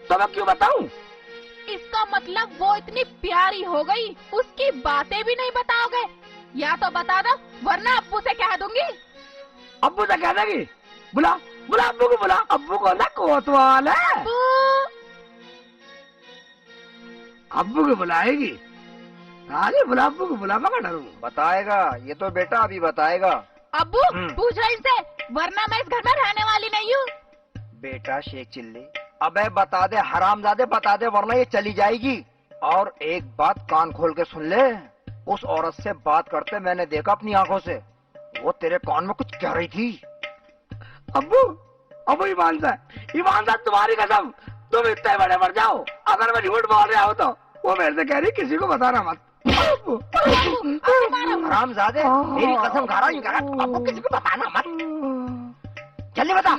तो मैं क्यों बताऊं? इसका मतलब वो इतनी प्यारी हो गई, उसकी बातें भी नहीं बताओगे? या तो बता दो, वरना अब्बू से कह दूंगी। अब्बू से कह देगी? बुला बुला अब्बू को, बुला अब्बू को, ना कोतवाल है। अब्बू को बुलाएगी? आगे बुला अब्बू को, बुला, मैं डरूं? बताएगा, ये तो बेटा अभी बताएगा। अब्बू पूछ रही इनसे, वरना मैं इस घर में रहने वाली नहीं हूँ। बेटा शेख चिल्ली, अबे बता दे हरामजादे, बता दे वरना ये चली जाएगी। और एक बात कान खोल के सुन ले, उस औरत से बात करते मैंने देखा अपनी आंखों से, वो तेरे कान में कुछ कह रही थी। अब्बू, अब्बू ईमान से तुम्हारी कसम, तुम इतने बड़े मर जाओ, अगर मैं झूठ बोल रहा हूँ तो वो मेरे से कह रही किसी को बताना मत। हरामजादे, मेरी कसम खा रहा हूँ, अब्बू किसी को बताना मत। जल्दी बता।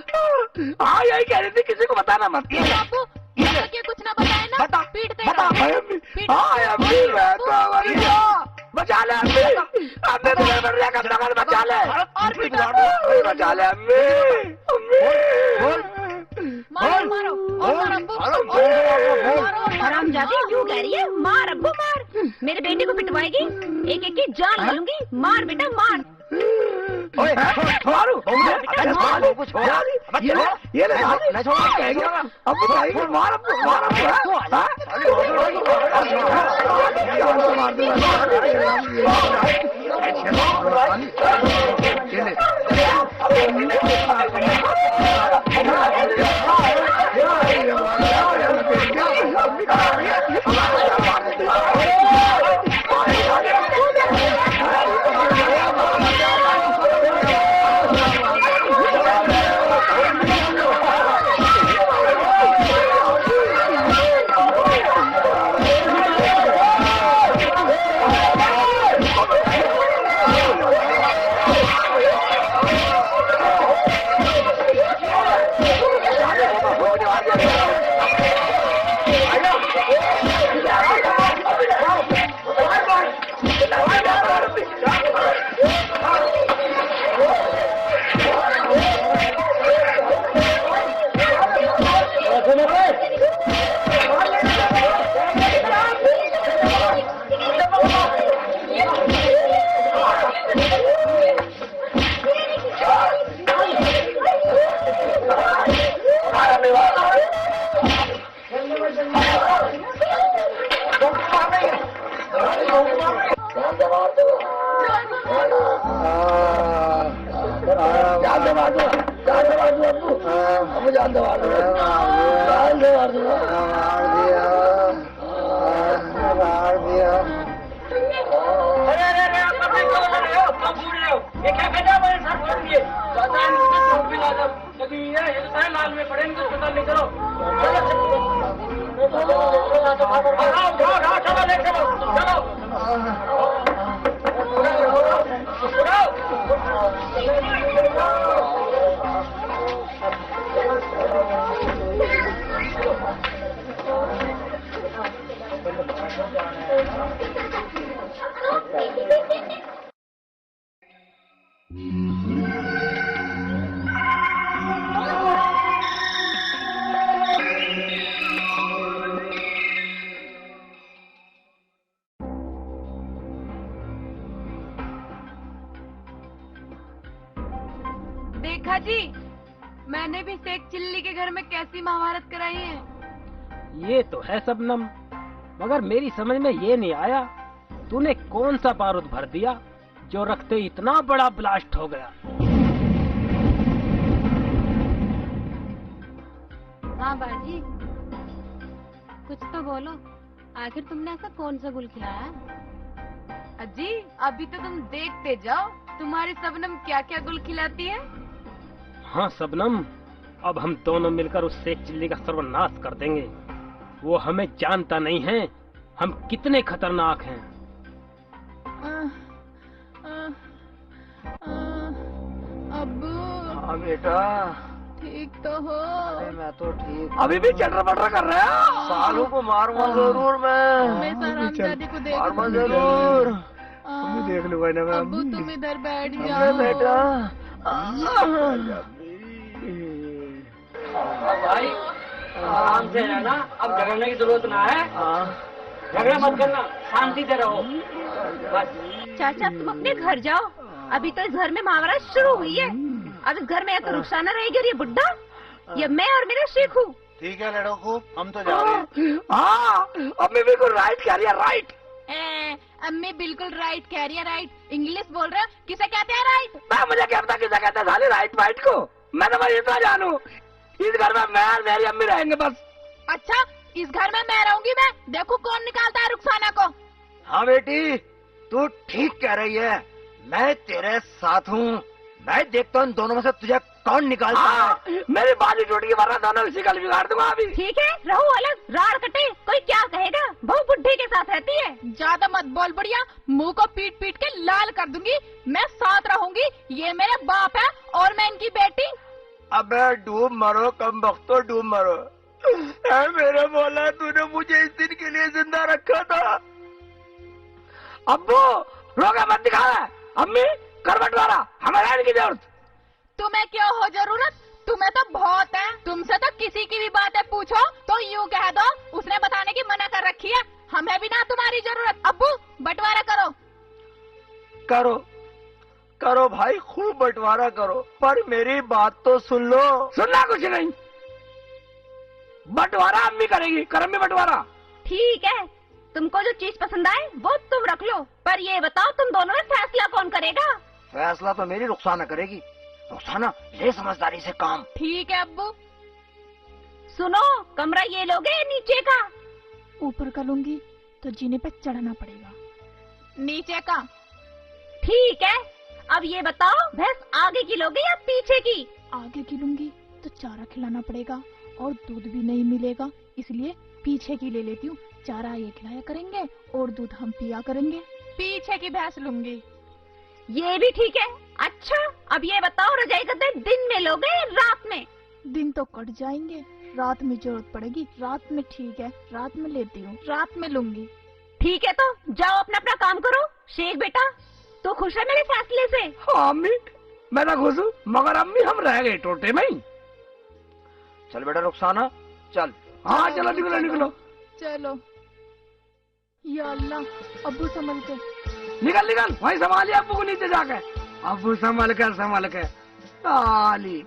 हाँ यही कह रही थी, किसी को बताना मत। अब्बू ये कुछ ना बताए ना, बता, पीटते बता। हाँ अम्मी, मैं तो मर गया। बचा ले अम्मी, अम्मी तुम्हें मर रहा कब तक, बचा ले, बचा ले अम्मी, मारो मारो मारो अब्बू, हरामजादी क्यों कह रही है? मार अब्बू मार, मेरे बेटे को पिटवाएगी, एक एक की जान ले लूंगी। मार बेटा मार। ओए मारू, ये ले अब्बू कहेंगे, मार अब्बू, मार अब्बू, देखा जी, मैंने भी शेख चिल्ली के घर में कैसी महाभारत कराई है। ये तो है शबनम, मगर मेरी समझ में ये नहीं आया, तूने कौन सा बारूद भर दिया जो रखते इतना बड़ा ब्लास्ट हो गया। हाँ बाजी, कुछ तो बोलो, आखिर तुमने ऐसा कौन सा गुल खिलाया? अजी अभी तो तुम देखते जाओ, तुम्हारी शबनम क्या क्या गुल खिलाती है। हाँ शबनम, अब हम दोनों मिलकर उस शेख चिल्ली का सर्वनाश कर देंगे। वो हमें जानता नहीं है हम कितने खतरनाक हैं। अब्बू। हाँ बेटा, ठीक तो हो? अरे मैं तो ठीक। अभी भी चटर पटर कर रहे हो? सालों को मारूंगा जरूर मैं हरामजादी को देख मारूंगा जरूर। देख लूंगा ना मैं। अब्बू तुम इधर बैठ जाओ बेटा। भाई आराम से रहना, अब झगड़ने की जरूरत ना है। झगड़ा मत करना, शांति से रहो बस। चाचा तुम अपने घर जाओ, अभी तो इस घर में महावरा शुरू हुई है। अब इस घर में या तो रुखसाना रहेगी और ये बुड्ढा, या मैं और मेरा शेखू। ठीक है लड़को, हम तो जा रहे हैं। हाँ अम्मी बिल्कुल राइट कह रही है, राइट। अम्मी बिल्कुल राइट कह रही है, राइट। इंग्लिश बोल रहे हो, किसे कहते हैं राइट? मैं मुझे क्या पता किसे कहता है साले राइट वाइट को। मैं तो बस इतना जानू, इस घर में मैं और मेरी अम्मी रहेंगे बस। अच्छा इस घर में मैं रहूंगी, मैं देखो कौन निकालता है रुखसाना को। हाँ बेटी, तू ठीक कह रही है, मैं तेरे साथ हूँ। मैं देखता हूँ इन दोनों में से तुझे कौन निकालता है। मेरी बाली टूट गई, वरना दोनों इसी गल बिगाड़ दूंगा अभी। ठीक है रहो अलग, रार कटे, कोई क्या कहेगा, बहु बुढ़े के साथ रहती है। ज्यादा मत बोल बुढ़िया, मुंह को पीट पीट के लाल कर दूंगी। मैं साथ रहूंगी, ये मेरे बाप है और मैं इनकी बेटी। अबे डूब मरो कम बख्तो, डूब मरो। ऐ मेरे मौला, तूने मुझे इस दिन के लिए जिंदा रखा था। अब्बू रोगा मत दिखावा। अम्मी कर बंटवारा, हमें रहने की जरूरत। तुम्हें क्यों हो जरूरत, तुम्हें तो बहुत है। तुमसे तो किसी की भी बातें पूछो तो यूँ कह दो उसने बताने की मना कर रखी है। हमें भी ना तुम्हारी जरूरत। अब्बू बंटवारा करो। करो करो भाई, खूब बंटवारा करो, पर मेरी बात तो सुन लो। सुनना कुछ नहीं, बंटवारा अम्मी करेगी, करम में बंटवारा। ठीक है, तुमको जो चीज पसंद आए वो तुम रख लो, पर ये बताओ तुम दोनों में फैसला कौन करेगा? फैसला तो मेरी रुखसाना करेगी। रुखसाना ले समझदारी से काम। ठीक है अब्बू। सुनो, कमरा ये लोगे नीचे का? ऊपर का लूंगी तो जीने पे चढ़ना पड़ेगा। नीचे का। ठीक है, अब ये बताओ भैंस आगे की लोगे या पीछे की? आगे की लूंगी तो चारा खिलाना पड़ेगा और दूध भी नहीं मिलेगा, इसलिए पीछे की ले लेती हूँ। चारा ये खिलाया करेंगे और दूध हम पिया करेंगे। पीछे की भैंस लूंगी। ये भी ठीक है। अच्छा अब ये बताओ, रजाई गद्दे दिन में लोगे या रात में? दिन तो कट जाएंगे, रात में जरूरत पड़ेगी। रात में ठीक है, रात में लेती हूँ, रात में लूंगी। ठीक है तो जाओ अपना अपना काम करो। शेख बेटा तो खुश है मेरे फैसले से? हाँ अम्मी मैं तो खुश हूँ, मगर अम्मी हम रह गए टोटे में ही। चल बेटा रुखसाना चल। हाँ चलो निकलो निकलो। चलो। या अल्लाह, अब्बू संभल के। निकल निकल, वहीं संभालिए अब्बू को नीचे जाके। अब्बू संभल के ताली।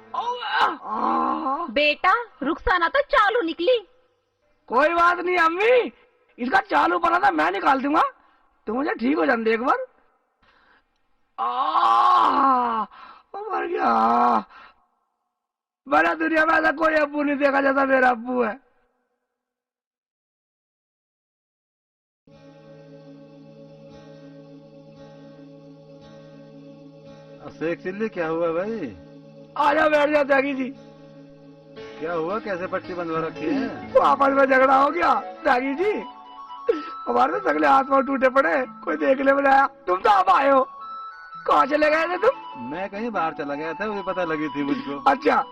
बेटा रुखसाना तो चालू निकली। कोई बात नहीं अम्मी, इसका चालू पड़ा था मैं निकाल दूंगा, तो मुझे ठीक हो जाने दे एक बार। मर गया। बड़ा दुनिया में ऐसा कोई अब्बू नहीं देखा जैसा मेरा अब्बू है। शेख चिल्ली क्या हुआ भाई? आजा बैठ जा त्यागी जी। क्या हुआ, कैसे पट्टी बंधवा रखी है? वो आपस में झगड़ा हो गया त्यागी जी, हमारे तो सगले हाथ पांव टूटे पड़े, कोई देखने में आया। तुम तो अब आए हो, कहाँ चले गए थे तुम? मैं कहीं बाहर चला गया था, मुझे पता लगी थी मुझको। अच्छा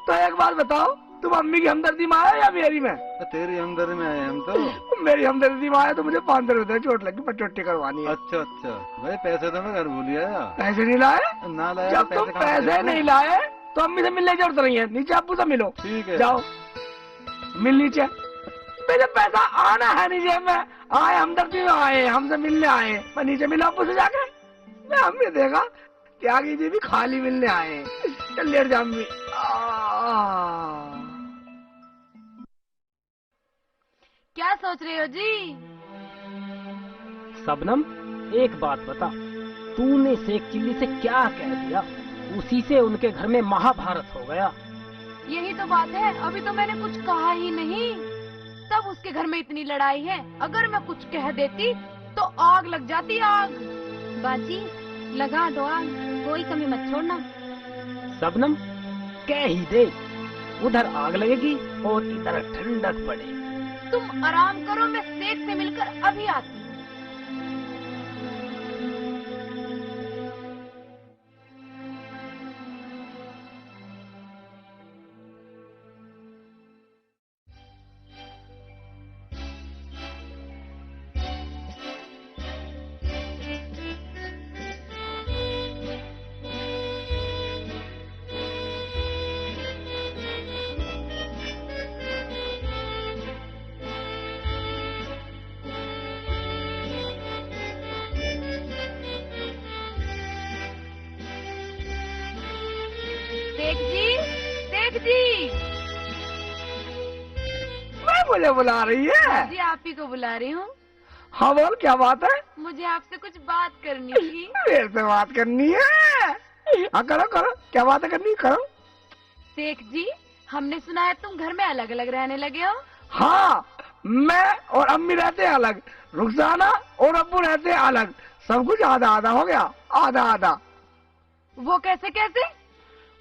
तो एक बात बताओ, तुम अम्मी की हमदर्दी में आए या मेरी में? तेरी हमदर्दी में आए हम तो। मेरी हमदर्दी में आए तो मुझे 500 रुपए चोट लगी, पचोटी करवानी है। अच्छा अच्छा भाई, पैसे तो मैं घर भूल आया। पैसे नहीं लाए? ना लाया। जब तुम कहाँ से पैसे देने? नहीं लाए तो अम्मी से मिलने की जरूरत नहीं है, नीचे अब्बू से मिलो। ठीक है जाओ मिल नीचे। मेरे पैसा आना है नीचे में, आए हमदर्दी में आए, हमसे मिलने आए, मैं नीचे मिला अब्बू से जाके। मैं अम्मी देखा त्यागी जी भी खाली मिलने आए। चल लेट जा अम्मी। क्या सोच रहे हो जी? शबनम एक बात बता, तूने शेख चिल्ली से क्या कह दिया? उसी से उनके घर में महाभारत हो गया। यही तो बात है, अभी तो मैंने कुछ कहा ही नहीं, तब उसके घर में इतनी लड़ाई है। अगर मैं कुछ कह देती तो आग लग जाती, आग। बाजी लगा दो आग, कोई कमी मत छोड़ना। शबनम कह ही दे, उधर आग लगेगी और इधर ठंडक पड़ेगी। तुम आराम करो, मैं शेख से मिलकर अभी आती हूँ। शेख जी। मैं मुझे बुला रही है? जी आप ही को बुला रही हूँ। हाँ बोल, क्या बात है? मुझे आपसे कुछ बात करनी थी। मेरे से बात करनी है? हाँ करो करो, क्या बात है करनी, करो। शेख जी, हमने सुना है तुम घर में अलग अलग रहने लगे हो। हाँ, मैं और अम्मी रहते हैं अलग, रुखसाना और अब्बू रहते हैं अलग, सब कुछ आधा आधा हो गया, आधा आधा। वो कैसे कैसे?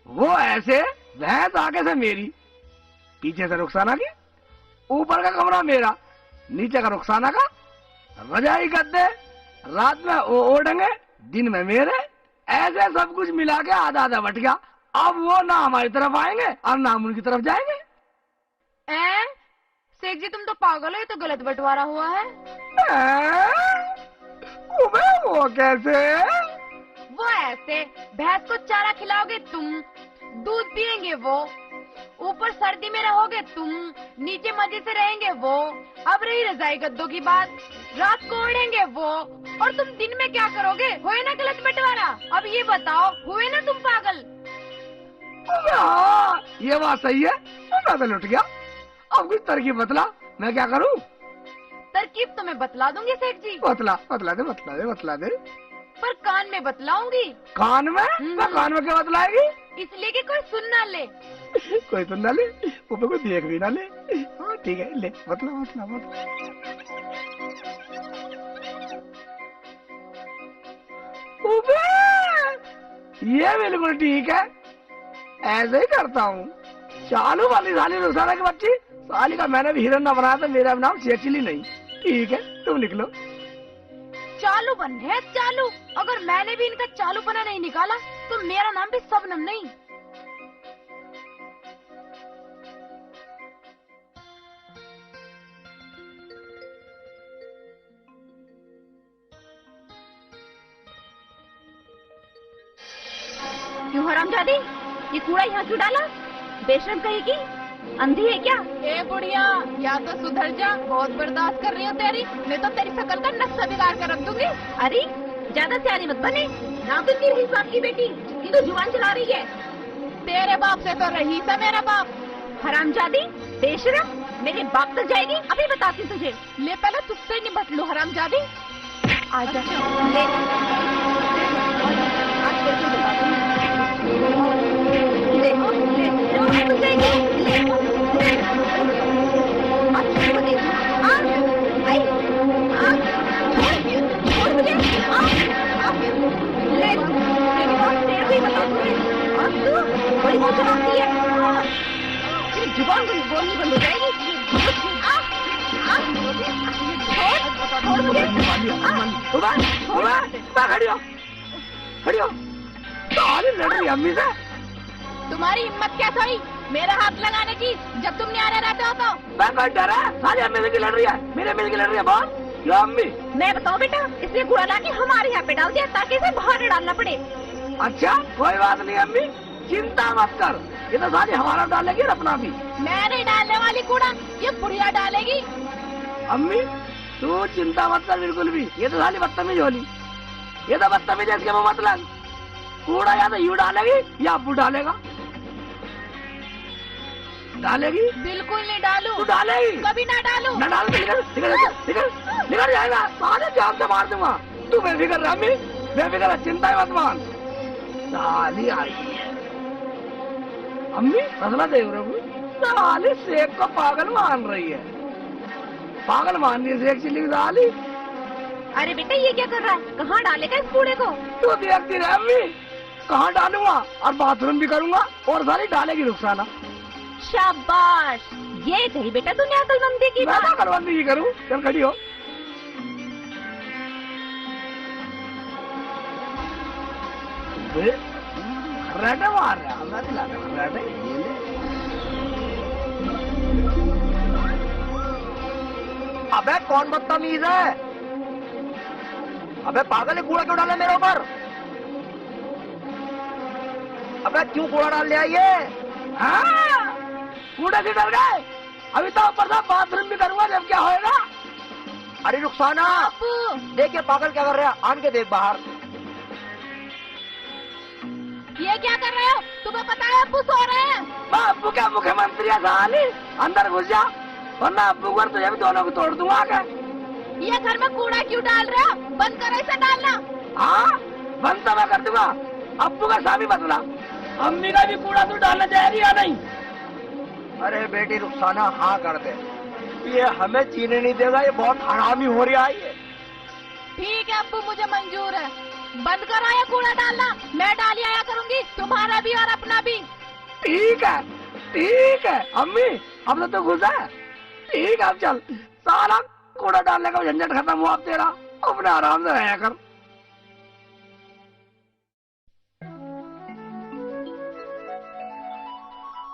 वो ऐसे, भैंस आगे से मेरी, पीछे से रुखसाना की, ऊपर का कमरा मेरा, नीचे का रुखसाना का, रजाई गद्दे, रात में वो ओढ़ेंगे, दिन में मेरे, ऐसे सब कुछ मिला के आधा आधा बट गया। अब वो ना हमारी तरफ आएंगे और ना हम उनकी तरफ जाएंगे। शेख जी तुम तो पागल हो, ये तो गलत बंटवारा हुआ है। वो कैसे? वो ऐसे, भैंस को चारा खिलाओगे तुम, दूध पियेंगे वो, ऊपर सर्दी में रहोगे तुम, नीचे मजे से रहेंगे वो। अब रही रजाई गद्दों की बात, रात को ओढ़ेंगे वो, और तुम दिन में क्या करोगे? हुए ना गलत बंटवारा? अब ये बताओ, हुए ना तुम पागल? हाँ, ये बात सही है, मैं तो लुट गया। अब कुछ तरकीब बतला, मैं क्या करूं? तरकीब तो मैं बतला दूंगी शेख जी। बतला बतला दे। पर कान में बतलाऊंगी। कान में? मैं कान में क्या बतलाएगी? इसलिए कि कोई सुन ना ले। कोई सुन ना ले, ऊपर कोई देख भी ना ले। हाँ ठीक है, ले बतला। ये बिल्कुल ठीक है, ऐसे ही करता हूँ। चालू वाली साली रुखसाना की बच्ची, साली का मैंने भी हिरन ना बनाया तो मेरा नाम शेखचिल्ली नहीं। ठीक है, तुम लिख लो। चालू बन है चालू। अगर मैंने भी इनका चालू बना नहीं निकाला तो मेरा नाम भी सबनम नहीं। क्यों हरामजादी, ये कूड़ा यहाँ क्यों डाला? बेशरम कहेगी, अंधी है क्या? ए बुढ़िया, या तो सुधर जा, बहुत बर्दाश्त कर रही हो तेरी, नहीं तो तेरी शकल का नक्शा बिगाड़ कर रख दूंगी। अरे ज्यादा सियानी मत बने, ना तो तेरी रईस बाप की बेटी, ये तो जुबान चला रही है। तेरे बाप से तो रईस है मेरा बाप। हरामजादी, बेशरम, मेरे बाप तक जाएगी, अभी बताती तुझे। ले पहले तुझसे निपट लूं हरामजादी। आजा, ले, आज तेरे को बताती हूँ। ले, तू जाएगी, ले, अच्छा को देखो, आई, छोड़ मुझे, ले, मेरी बात तेरे को ही बता दूँगी, तू बड़ी मुँह चलाती है, तेरी जुबान बोलनी बंद हो जाएगी, छोड़ मुझे, खड़ी हो, साली लड़ रही अम्मी से। तुम्हारी हिम्मत क्या थी मेरा हाथ लगाने की, जब तुम न्यारे रहते हो तो? मैं कोई डरा, साली अम्मी से की लड़ रही है, मेरे मिल की लड़ रही है। बोल, क्या अम्मी? मैं बताऊं बेटा, इसने कूड़ा लाके हमारे यहाँ पे डाल दिया ताकि इसे बाहर डालना पड़े। अच्छा, कोई बात नहीं अम्मी, चिंता मत कर, ये तो साली हमारा डालेगी और अपना भी। मैं नहीं डालने वाली कूड़ा, ये बुढ़िया डालेगी। अम्मी तू चिंता मत कर बिल्कुल भी, ये तो साली बदतमीज होली, ये तो बदतमीज है, इसके मुँह मत लग। कूड़ा या तो यू डालेगी या अब्बू डालेगा। डालेगी? बिल्कुल नहीं डालू। तू डालेगी? कभी ना डालू। न डाल तो निकल जाएगा, सारे जान से मार दूंगा। तू बेफिक्र रह अम्मी, बेफिक्र है, चिंता ही मत मान। साली आई है अम्मी, फसला देख रहे हो, साली शेख को पागल मान रही है, पागल मान रही है शेखचिल्ली की साली। अरे बेटा ये क्या कर रहा है, कहाँ डालेगा इस कूड़े को? तू देखती रह अम्मी, कहाँ डालूंगा, और बाथरूम भी करूंगा, और सारी डालेगी रुखसाना। शाबाश, ये कही बेटा तूने अकलमंदी की मैं बात। अकलमंदी की करूँ? चल खड़ी हो। खर्राटे मार रहा है, मैं दिलाता हूँ खर्राटे, ये ले। अबे कौन बदतमीज है? अबे पागल है, कूड़ा क्यों डाले मेरे ऊपर? अबे क्यों कूड़ा डाल लिया ये? हाँ, कूड़े से डर गए, अभी तो ऊपर से बाथरूम भी करूंगा, जब क्या होएगा। अरे रुखसाना, देखिए पागल क्या कर रहा है, आन के देख बाहर। ये क्या कर रहे हो? तुम्हें पता है अब्बू सो रहे हैं। मैं अब्बू क्या मुख्यमंत्री है साली, अंदर घुस जा वरना अब्बू को तुझे भी दोनों को तोड़ दूंगा आके। ये घर में कूड़ा क्यों डाल रहे हो? बंद करो इसे डालना। हाँ बंद तो मैं कर दूंगा, अब्बू का सामी बदला। अम्मी का भी कूड़ा तू डालना चाहेगी या नहीं? अरे बेटी रुखसाना हाँ कर दे, ये हमें जीने नहीं देगा, ये बहुत हरामी हो रहा है ये। ठीक है अब्बू, मुझे मंजूर है। बंद करो ये कूड़ा डालना, मैं डाल आया करूंगी, तुम्हारा भी और अपना भी। ठीक है अम्मी, अब तो तू घुस है। ठीक है अब चल, सारा कूड़ा डालने का झंझट खत्म हुआ अब तेरा, अपने आराम से रहा कर।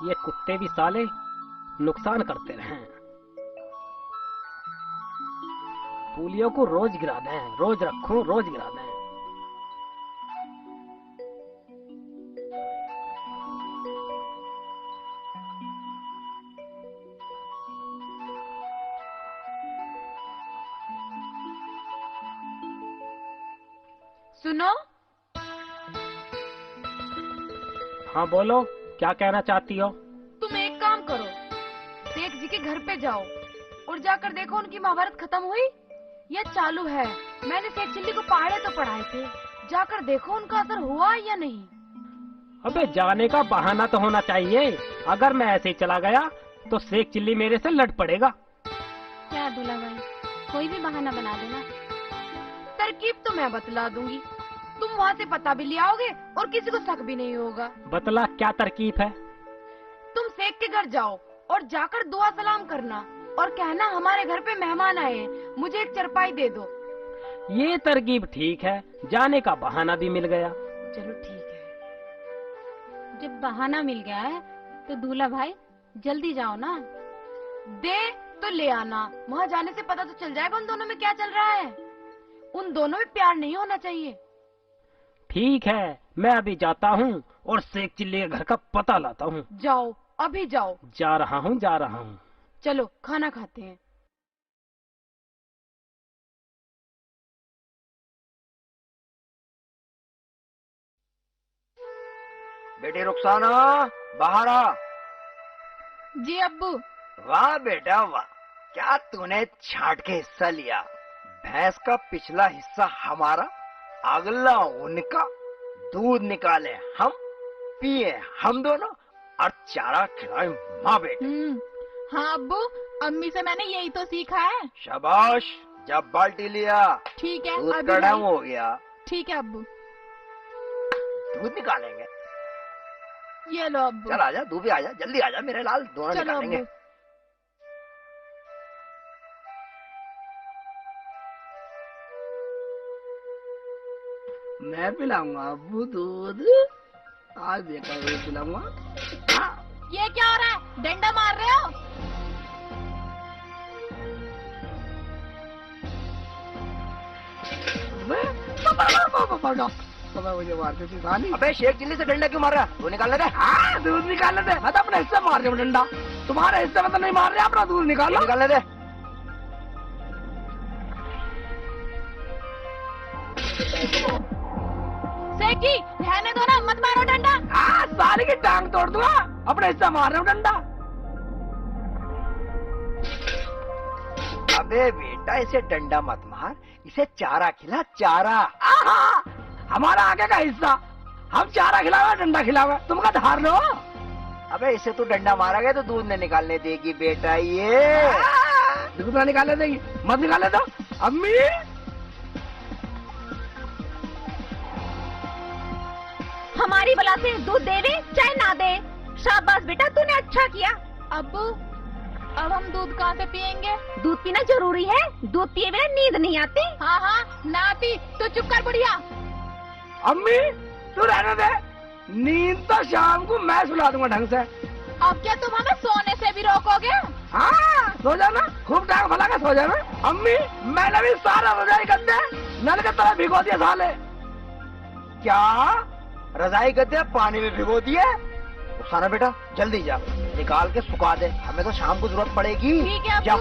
ये कुत्ते भी साले नुकसान करते रहे। पुलियों को रोज गिरा दें, रोज रखूं रोज गिरा दें। सुनो, हाँ बोलो, क्या कहना चाहती हो? तुम एक काम करो, शेख जी के घर पे जाओ और जाकर देखो उनकी महाभारत खत्म हुई या चालू है। मैंने शेख चिल्ली को पहाड़े तो पढ़ाए थे, जाकर देखो उनका असर हुआ या नहीं। अबे जाने का बहाना तो होना चाहिए। अगर मैं ऐसे ही चला गया तो शेख चिल्ली मेरे से लड़ पड़ेगा। क्या दूल्हा भाई, कोई भी बहाना बना देना। तरकीब तो मैं बतला दूंगी, तुम वहाँ से पता भी ले आओगे और किसी को शक भी नहीं होगा। बतला क्या तरकीब है? तुम शेख के घर जाओ और जाकर दुआ सलाम करना और कहना हमारे घर पे मेहमान आए हैं, मुझे एक चरपाई दे दो। ये तरकीब ठीक है, जाने का बहाना भी मिल गया। चलो ठीक है। जब बहाना मिल गया है तो दूल्हा भाई जल्दी जाओ ना। दे तो ले आना, वहाँ जाने से पता तो चल जाएगा उन दोनों में क्या चल रहा है। उन दोनों में प्यार नहीं होना चाहिए। ठीक है, मैं अभी जाता हूँ और शेख चिल्ली के घर का पता लाता हूँ। जाओ, अभी जाओ। जा रहा हूँ। चलो खाना खाते हैं। बेटी रुखसाना बाहर आ। जी अब्बू। वाह बेटा वाह, क्या तूने छांट के हिस्सा लिया। भैंस का पिछला हिस्सा हमारा, अगला उनका। दूध निकाले हम, पिए हम दोनों और चारा खिलाए माँ बेटे। हाँ अब्बू, अम्मी से मैंने यही तो सीखा है। शाबाश, जब बाल्टी लिया ठीक है, दूध अभी कड़म नहीं। हो गया। ठीक है अब्बू। दूध निकालेंगे, ये लो अब्बू। चल आजा, तू भी आजा, जल्दी आजा मेरे लाल, दोनों चलो निकालेंगे। अब्बू। मैं पिलाऊंगा अब्बू दूध, आज देखा पिलाऊंगा। हाँ। ये क्या हो रहा है? डंडा मार रहे हो? मुझे मारते थी साली। अबे शेख चिल्ली से डंडा क्यों मार रहा? वो निकाल दे। हाँ दूध निकालने दे, मैं तो अपने हिस्से मार रहा हूँ डंडा, तुम्हारे हिस्से में तो नहीं मार रहे, अपना दूध निकाल लो। निकालने दे। सेठी, रहने दो ना, मत मारो डंडा। हाँ साली की टांग तोड़ दूंगा, अपने हिस्से मार रहा हूँ डंडा। अबे बेटा इसे डंडा मत मार, इसे चारा खिला, चारा। आहा, हमारा आगे का हिस्सा, हम चारा खिलावे डंडा खिलावे, तुम का धार लो। अबे इसे तू डंडा मारेगा तो दूध नहीं निकालने देगी बेटा ये। दूध ना निकालने देगी, मत निकालने दो। अम्मी हमारी बला से दूध दे दे चाहे ना दे। शाबाश बेटा, तूने अच्छा किया। अब्बू, अब हम दूध कहाँ से पियेंगे? दूध पीना जरूरी है, दूध पिए बिना नींद नहीं आती। हाँ हाँ, ना आती तो चुप कर बुढ़िया। अम्मी तू रहने दे, नींद तो शाम को मैं सुला दूंगा ढंग से। अब क्या तुम हमें सोने से भी रोकोगे? हाँ सो जाना, खूब टांग फैला के सो जाना। अम्मी मैंने भी सारा रजाई गद्दे नल के तरह भिगो दिया साले। क्या रजाई गद्दे पानी में भिगो दिए? सारा बेटा जल्दी जा, निकाल के सुखा दे, हमें तो शाम को जरूरत पड़ेगी। ठीक है जा।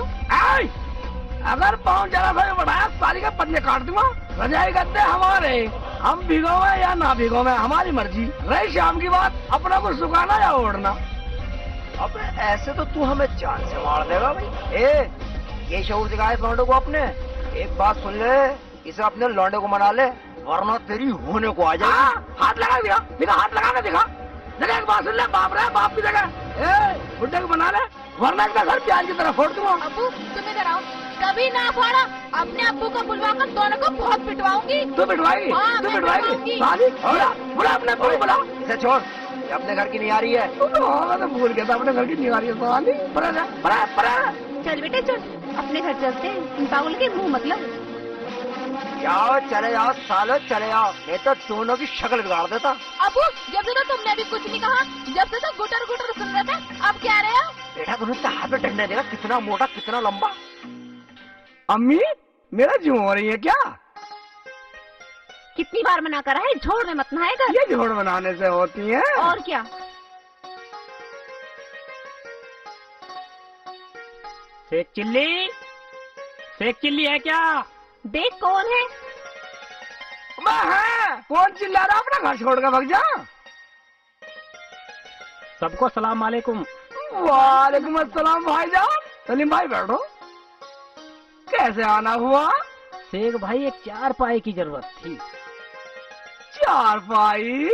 अगर पाँव जरा सा बढ़ाया साली का पन्ने काट दूंगा। रजाई गद्दे हमारे, हम भिगोवे या ना भिगोवे हमारी मर्जी। रही शाम की बात, अपना को सुखाना या ओढ़ना। अबे ऐसे तो तू हमें जान से मार देगा भाई। ए, ये शऊर दिखाए इस लौंडे को अपने। एक बात सुन ले, इसे अपने लौंडे को मना ले, वरना तेरी होने को आ जाएगी। हाथ लगा दिया, दिखा हाथ लगा के दिखा। जगह एक बात सुन ले, बाप रहे बाप की जगह। बुड्ढे को बना ले, वरना इसका घर प्याज की तरह फोड़ दूंगा। अब्बू तुम इधर आओ। कभी ना फाड़ा, अपने अब्बू को बुलवाकर दोनों को बहुत पिटवाऊंगी। तू पिटवाएगी? हाँ, तू मैं पिटवाएगी? पिटवाऊंगी। साली, बुला अपने अब्बू को बुला। इसे छोड़, ये अपने घर की नहीं आ रही है। तू तो होगा तो भूल गया था अपने घर की निवारी है साली। परा जा, परा। चल बेटे चल, अपने घर चलते हैं। इन पागल के मुंह मतलब। जाओ चले जाओ सालो, चले जाओ, नहीं तो दोनों की शक्ल बिगाड़ देता। अबू जब से तो तुमने अभी कुछ नहीं कहा, जब से तो गुटर गुटर सुन रहे थे, अब क्या रहे हो? बेटा तुमने हाथ पे डंडे देखा, कितना मोटा कितना लंबा। अम्मी मेरा जू हो रही है क्या? कितनी बार मना करा है, झोड़ में मत नहाएगा। ये झोड़ बनाने से होती है। और क्या? शेख चिल्ली है क्या? देख कौन है? मैं है। कौन चिल्ला रहा? अपना घर छोड़ कर भग जा। सबको सलाम वालेकुम। वालेकुम अस्सलाम भाईजान। सलीम भाई बैठो। कैसे आना हुआ? शेख भाई एक 4 पाई की जरूरत थी। 4 पाई?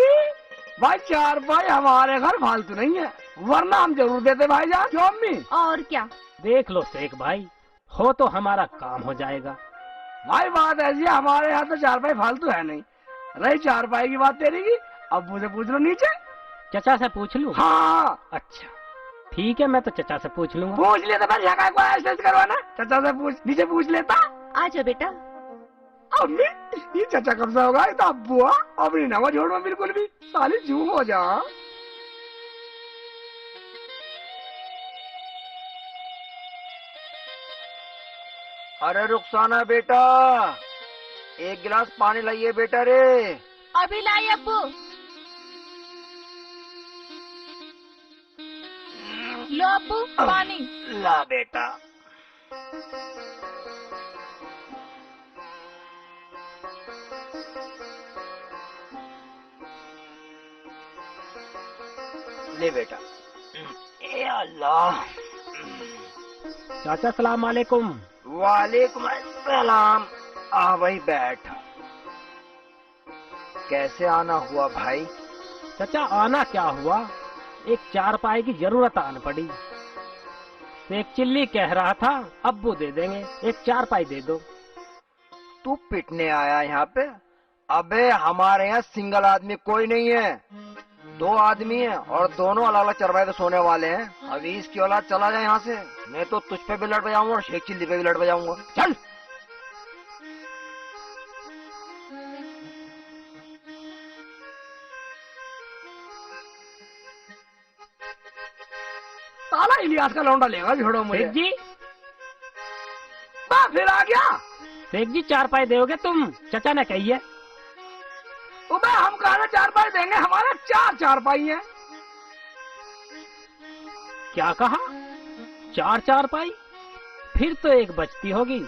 भाई 4 पाई हमारे घर फालतू नहीं है, वरना हम जरूर देते भाईजान। क्यों अम्मी? और क्या? देख लो शेख भाई, हो तो हमारा काम हो जाएगा। भाई बात ऐसी है, हमारे यहाँ तो 4 पाई फालतू है नहीं। रही 4 पाई की बात तेरी की, अब मुझे पूछ लो नीचे। चचा से पूछ लूं? हाँ अच्छा ठीक है, मैं तो चचा से पूछ लूंगा। पूछ लेता, फिर यहाँ का ऐसे करवाना। चचा से पूछ, नीचे पूछ लेता। आ जाओ बेटा। अम्मी ये चचा कब से होगा? ये तो अब्बू अब नहीं ना छोड़ो बिल्कुल भी। साली झूम हो जा। अरे रुखसाना बेटा, एक गिलास पानी लाइए बेटा रे। अभी लाई अब्बू। लो अब्बू पानी। ला बेटा। ले बेटा। ए अल्लाह। चाचा सलाम वालेकुम। वालेकुम अस्सलाम। आ भाई बैठ। कैसे आना हुआ भाई? चाचा आना क्या हुआ, एक 4 पाई की जरूरत आन पड़ी। शेख चिल्ली कह रहा था अब्बू दे देंगे, एक 4 पाई दे दो। तू पिटने आया यहाँ पे? अबे हमारे यहाँ सिंगल आदमी कोई नहीं है, 2 आदमी हैं और दोनों अलग अलग चरवाहे पे सोने वाले हैं। अभी इसकी औलाद चला जाए यहाँ से, मैं तो तुझ पे भी लड़ बजाऊंगा और शेख चिल्ली पे भी लड़ बजाऊंगा। चल। साला इलियास का लौंडा लेगा छोड़ो मुझे। शेख जी, फिर आ गया। शेख जी 4 पाई दोगे तुम? चाचा ने कही है। तो हम कहा 4 पाई देंगे, हमारे 4 पाई है। क्या कहा? 4 पाई? फिर तो एक बचती होगी।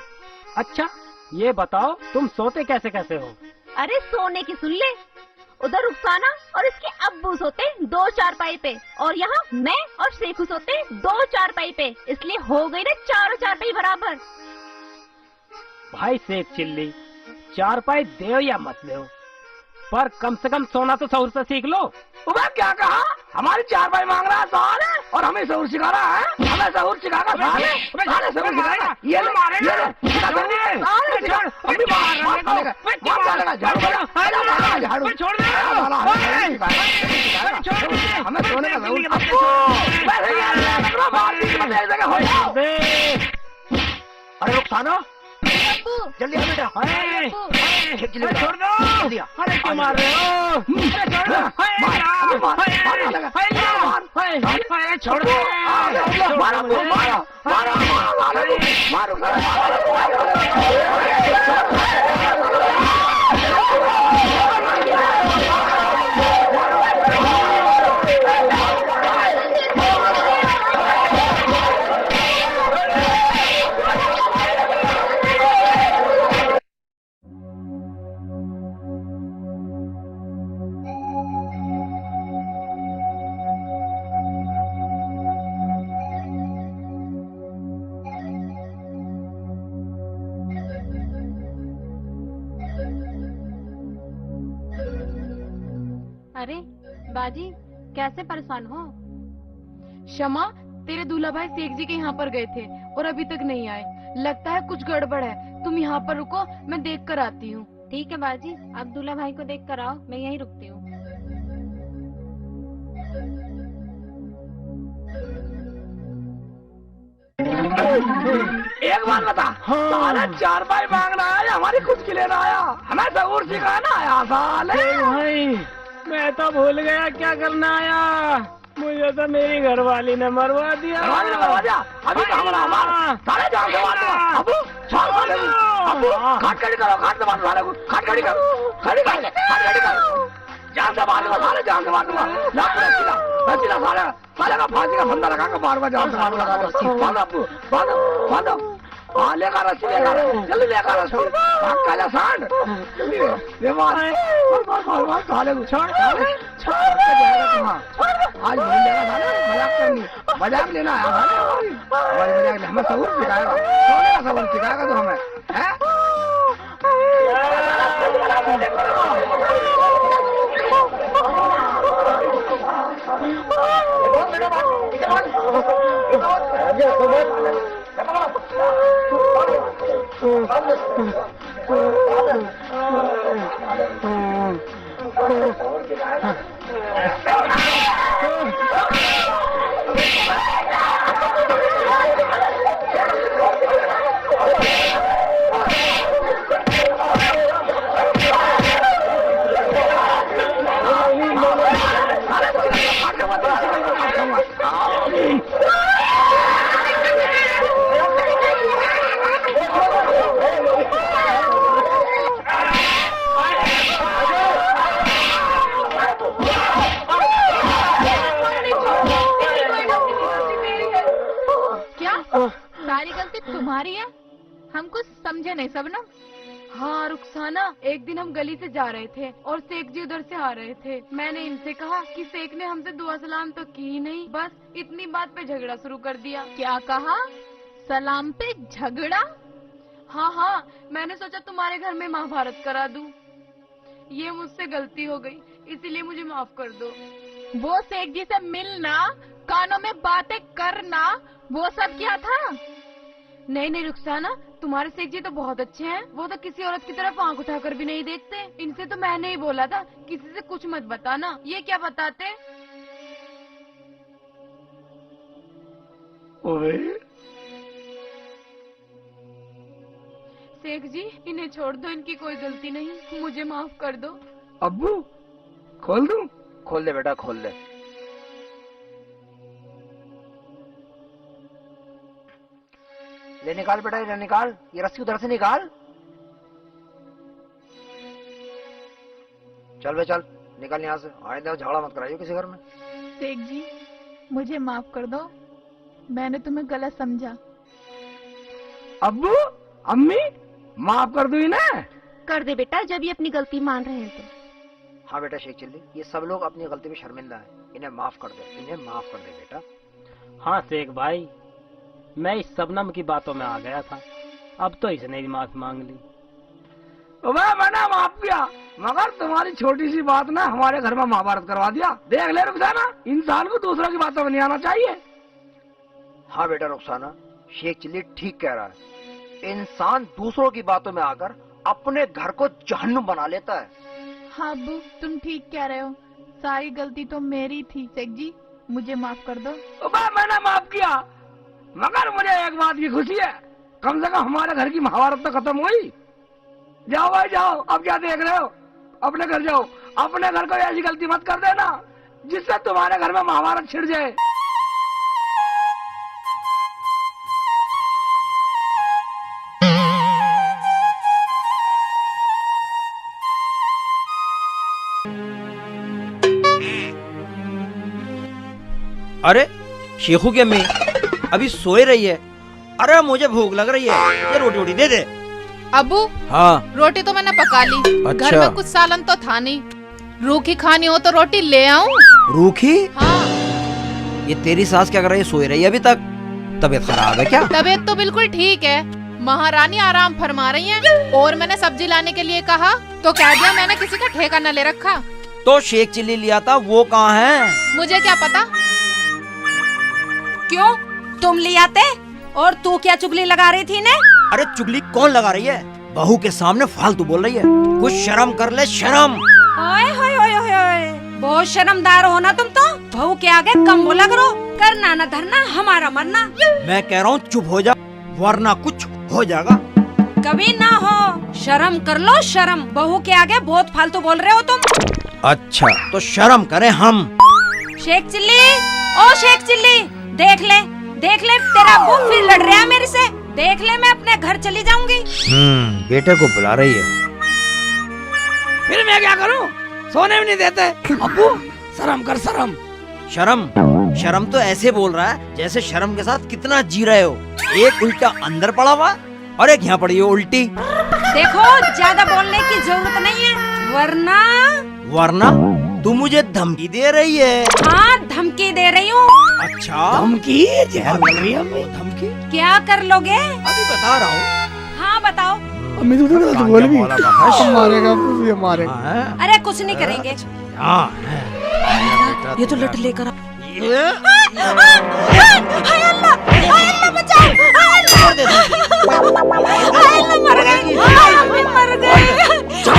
अच्छा ये बताओ तुम सोते कैसे कैसे हो? अरे सोने की सुन ले, उधर रुखसाना और इसके अब्बू सोते 2 4 पे, और यहाँ मैं और शेखू सोते 2 4 पे, इसलिए हो गई ना 4 4 बराबर। भाई शेख चिल्ली, 4 पाई दो या मत दो, पर कम से कम सोना तो शऊर से सीख लो। तुम्हें क्या कहा? हमारी 4 पाई मांग रहा है साल है और हमें शऊर सिखा रहा है। हमें शऊर सिखाएगा साल है, साले शऊर सिखाएगा। ये ले, ये ले, सिखा देंगे। साले सिखा, अभी मार रहा है, मार डालेगा, झाड़ू मारेगा, झाड़ू छोड़ दे। हमें सोने का शऊर। अरे रुखसाना अब्बू जल्दी आ बेटा। शेख चिल्ली को छोड़ दो। जल्दी आ। अरे क्यों मार रहे हो? छोड़ दो। छोड़ दो। मारो मारो मारो मारो अरे बाजी, कैसे परेशान हो? क्षमा, तेरे दूल्हा भाई शेख जी के यहाँ पर गए थे और अभी तक नहीं आए। लगता है कुछ गड़बड़ है। तुम यहाँ पर रुको, मैं देख कर आती हूँ। ठीक है बाजी, आप दूल्हा भाई को देख कर आओ, मैं यहीं रुकती हूँ। एक बात बता, साला 4 भाई मांगना आया, हमारी खुद की लेना आया, हमें जरूर सिखाना आया साले। भाई मैं तो भूल गया क्या करना आया। मुझे तो मेरी घरवाली ने मरवा दिया। घरवाली ने मरवा दिया? अभी तो हमारा साले जान से मार दूंगा। अबू छोड़ साले को, अबू खाट खड़ी करो, खाट से मार साले को, खाट खड़ी करो, खड़ी कर, खाट खड़ी करो, जान से मार दूंगा साले, जान से मार दूंगा। ना पूरा सीधा साले का फांसी का फंदा लगा कर मारूंगा, जान से मारूंगा। बांधो अबू, बांधो। हाँ लेकर रस्सी, जल्दी लेकर रस्सी, भाग का जा सांड, जल्दी ले मार साले को, छोड़ आज भूल जाएगा साले, मजाक करनी, मजाक लेना है साले, हमारी मजाक हमें सबूत सिखाएगा, सोने का सबूत सिखाएगा तो हमें, हैं? सारी गलती तुम्हारी है, हम कुछ समझे नहीं सबनम। हाँ रुखसाना, एक दिन हम गली से जा रहे थे और शेख जी उधर से आ रहे थे। मैंने इनसे कहा कि शेख ने हमसे दुआ सलाम तो की ही नहीं, बस इतनी बात पे झगड़ा शुरू कर दिया। क्या कहा? सलाम पे झगड़ा? हाँ, मैंने सोचा तुम्हारे घर में महाभारत करा दूं। ये मुझसे गलती हो गई, इसीलिए मुझे माफ कर दो। वो शेख जी से मिलना, कानों में बातें करना, वो सब क्या था? नहीं रुखसाना, तुम्हारे शेख जी तो बहुत अच्छे हैं। वो तो किसी औरत की तरफ आंख उठाकर भी नहीं देखते। इनसे तो मैंने ही बोला था किसी से कुछ मत बताना। ये क्या बताते? ओए शेख जी, इन्हें छोड़ दो, इनकी कोई गलती नहीं, मुझे माफ कर दो। अब्बू खोल दूं? खोल दे बेटा, खोल दे। ले निकाल बेटा, ये निकाल, ये रस्सी उधर से निकाल। चल बे चल, निकल यहाँ से। आइंदा झगड़ा मत कराइयो किसी घर में। शेख जी, मुझे माफ कर दो, मैंने तुम्हें गलत समझा। अब्बू अम्मी माफ कर दूं ना? कर दे बेटा, जब ये अपनी गलती मान रहे हैं तो। हाँ बेटा शेख चिल्ली, ये सब लोग अपनी गलती में शर्मिंदा है, इन्हें माफ कर दे, इन्हें माफ कर दे बेटा। हाँ शेख भाई, मैं इस सबनम की बातों में आ गया था, अब तो इसने भी माफी मांग ली। मैंने माफ किया, मगर तुम्हारी छोटी सी बात ना हमारे घर में महाभारत करवा दिया। देख ले रुखसाना, इंसान को दूसरों की बातों में नहीं आना चाहिए। हाँ बेटा रुखसाना, शेख चिल्ली ठीक कह रहा है। इंसान दूसरों की बातों में आकर अपने घर को जहन्नुम बना लेता है। हाँ अब्बू, तुम ठीक कह रहे हो, सारी गलती तो मेरी थी। शेख जी, मुझे माफ कर दो। मैंने माफ किया, मगर मुझे एक बात की खुशी है, कम से कम हमारे घर की महाभारत तो खत्म हुई। जाओ भाई जाओ, अब क्या देख रहे हो, अपने घर जाओ। अपने घर को ऐसी गलती मत कर देना जिससे तुम्हारे घर में महाभारत छिड़ जाए। अरे शेखू की अम्मी अभी सोए रही है। अरे मुझे भूख लग रही है, ये रोटी वोटी दे दे। अबू हाँ रोटी तो मैंने पका ली। अच्छा। घर में कुछ सालन तो था नहीं, रूखी खानी हो तो रोटी ले आऊं? रूखी? हाँ। ये तेरी सास क्या कर रही है, सोई रही है अभी तक? तबीयत खराब है क्या? तबीयत तो बिल्कुल ठीक है, महारानी आराम फरमा रही हैं। और मैंने सब्जी लाने के लिए कहा तो कह दिया मैंने किसी का ठेका न ले रखा। तो शेख चिल्ली लिया था, वो कहाँ है? मुझे क्या पता। क्यों, तुम ले आते? और तू क्या चुगली लगा रही थी ने? अरे चुगली कौन लगा रही है? बहू के सामने फालतू बोल रही है। कुछ शर्म कर ले, शर्म। ओए होए होए होए होए, बहुत शर्मदार हो ना तुम तो। बहू के आगे कम बोला करो, करना न धरना हमारा मरना। मैं कह रहा हूँ चुप हो जा, वरना कुछ हो जाएगा। कभी ना हो, शर्म कर लो शर्म। बहू के आगे बहुत फालतू बोल रहे हो तुम। अच्छा तो शर्म करें हम। शेख चिल्ली, ओ शेख चिल्ली, देख ले तेरा अब्बू फिर लड़ रहा है मेरे से। देख ले, मैं अपने घर चली जाऊंगी। बेटे को बुला रही है। फिर मैं क्या करूं? सोने भी नहीं देते। अब्बू शर्म कर, शर्म। शर्म तो ऐसे बोल रहा है जैसे शर्म के साथ कितना जी रहे हो। एक उल्टा अंदर पड़ा हुआ और एक यहाँ पड़ी हो उल्टी। देखो ज्यादा बोलने की जरूरत नहीं है, वरना तू मुझे धमकी दे रही है। हाँ धमकी दे रही हूँ। अच्छा धमकी? जहर मिल रही है अम्मी। धमकी क्या कर लोगे? अभी बता रहा हूँ। हाँ बताओ। अम्मी तू तो बोल भी मारेगा, ये मारेगा। अरे कुछ नहीं करेंगे। ये तो लट लेकर हाय अल्लाह बचाओ, मर गए, मर गए। शेख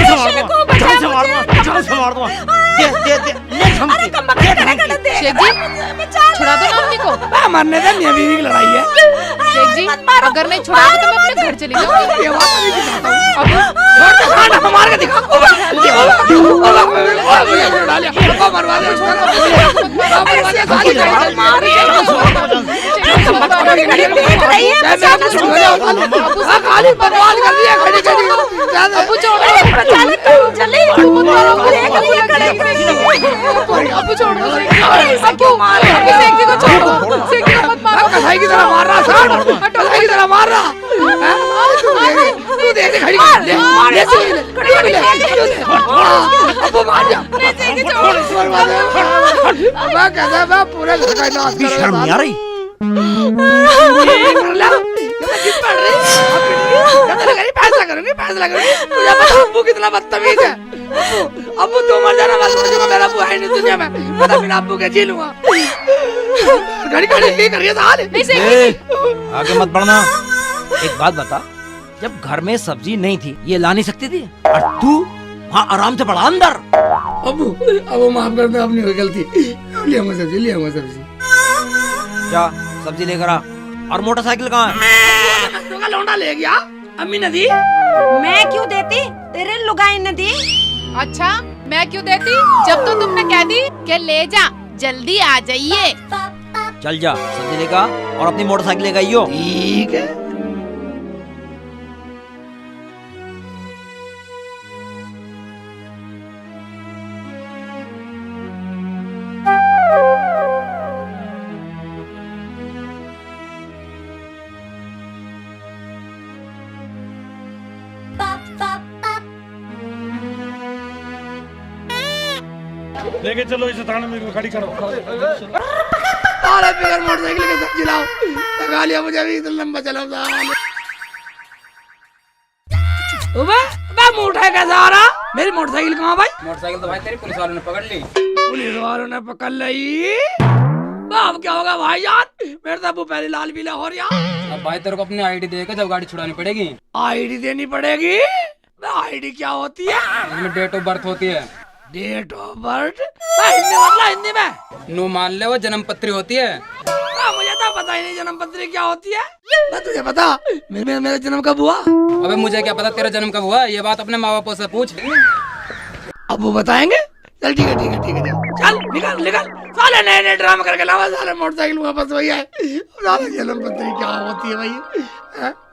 जी छुड़ा दो ना अम्मी को। मरने दे, मियां बीवी की लड़ाई है। शेख जी अगर नहीं छुड़ाओगे तो मैं अपने घर चली जाऊंगी। ये बात नहीं दिखाता हूं। अब मार के दिखा। मरवा दे खाली बकवास कर रही है खड़ी खड़ी। अबू छोड़ दो, अबू छोड़ दो, शेख जी को छोड़ो, शेख जी को मत मारो। कसाई की तरह मार रहा, कसाई की तरह मार रहा। तू देख खड़ी अबू मार जा। मैं कहता मैं पूरे घर का नाश कर शर्म नहीं आ रही? फैसला करूंगी। तुझे पता अब्बू कितना बदतमीज है? अब्बू तू मर जाना, मैं समझूंगा मेरा अब्बू है नहीं दुनिया में। मैं बिना अब्बू के जी लूंगा। घड़ी घड़ी कर रही है। आगे मत बढ़ना। एक बात बता, जब घर में सब्जी नहीं थी ये ला नहीं सकती थी? और तू हाँ आराम से पड़ा अंदर। अबू माफ कर दे, अब नहीं हुई गलती। ले सब्जी। जा सब्जी लेकर आ। और मोटरसाइकिल कहाँ है? लौंडा ले गया, अम्मी ने दी। मैं क्यों देती? तेरे लुगाई ने दी। अच्छा मैं क्यों देती, जब तो तुमने कह दी कि ले जा, जल्दी आ जाइए। चल जा सब्जी लेकर आ और अपनी मोटरसाइकिल लेकर आइयो। ठीक है। लेके चलो इसे थाने में खड़ी करो। अरे बिगर मोटरसाइकिल के सब्जी लाओ। लगा लिया मुझे भी, इतना लंबा चला। मैं मोटर कैसे आ रहा? मेरी मोटरसाइकिल कहाँ भाई? मोटरसाइकिल तो भाई तेरी पुलिस वालों ने पकड़ ली। पुलिस वालों ने पकड़ ली? अब क्या होगा भाई यार? मेरे तो अबू पहले लाल पीला हो रहा। अब भाई तेरे को अपनी आईडी देकर जब गाड़ी छुड़ानी पड़ेगी। आईडी देनी पड़ेगी? आईडी क्या होती है? इसमें डेट ऑफ बर्थ होती है। Date of birth? हिंदी मतलब हिंदी में नो मान ले, वो जन्म पत्री होती है। मुझे तो पता ही नहीं जन्म पत्री क्या होती है। मैं तुझे पता मेरा जन्म कब हुआ? अबे मुझे क्या पता तेरा जन्म कब हुआ, ये बात अपने माँ बापों से पूछ। अब वो बताएंगे। चल ठीक है चल निकल। साले नए ड्रामा करके लावा, साले मोटरसाइकिल वापस वही है। साले जन्म पत्री क्या होती है भाई?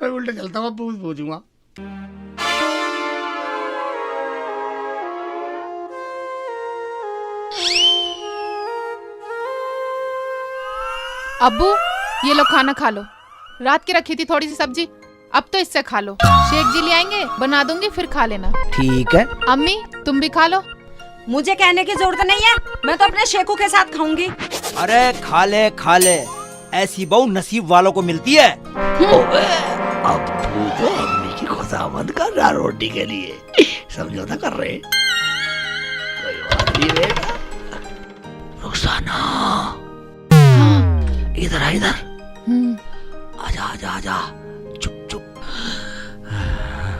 मैं उल्टे चलता हूँ, पूछूंगा। अब्बू ये लो खाना खा लो, रात की रखी थी थोड़ी सी सब्जी, अब तो इससे खा लो। शेख जी ले आएंगे, बना दूंगी फिर खा लेना। ठीक है। अम्मी तुम भी खा लो। मुझे कहने की जरूरत नहीं है, मैं तो अपने शेखू के साथ खाऊंगी। अरे खा ले, ऐसी बहू नसीब वालों को मिलती है। अब तो अम्मी की खुशामद कर रहा रोटी के लिए, समझौता कर रहे। रुखसाना इधर आ इधर। आजा आजा आजा, चुप चुप।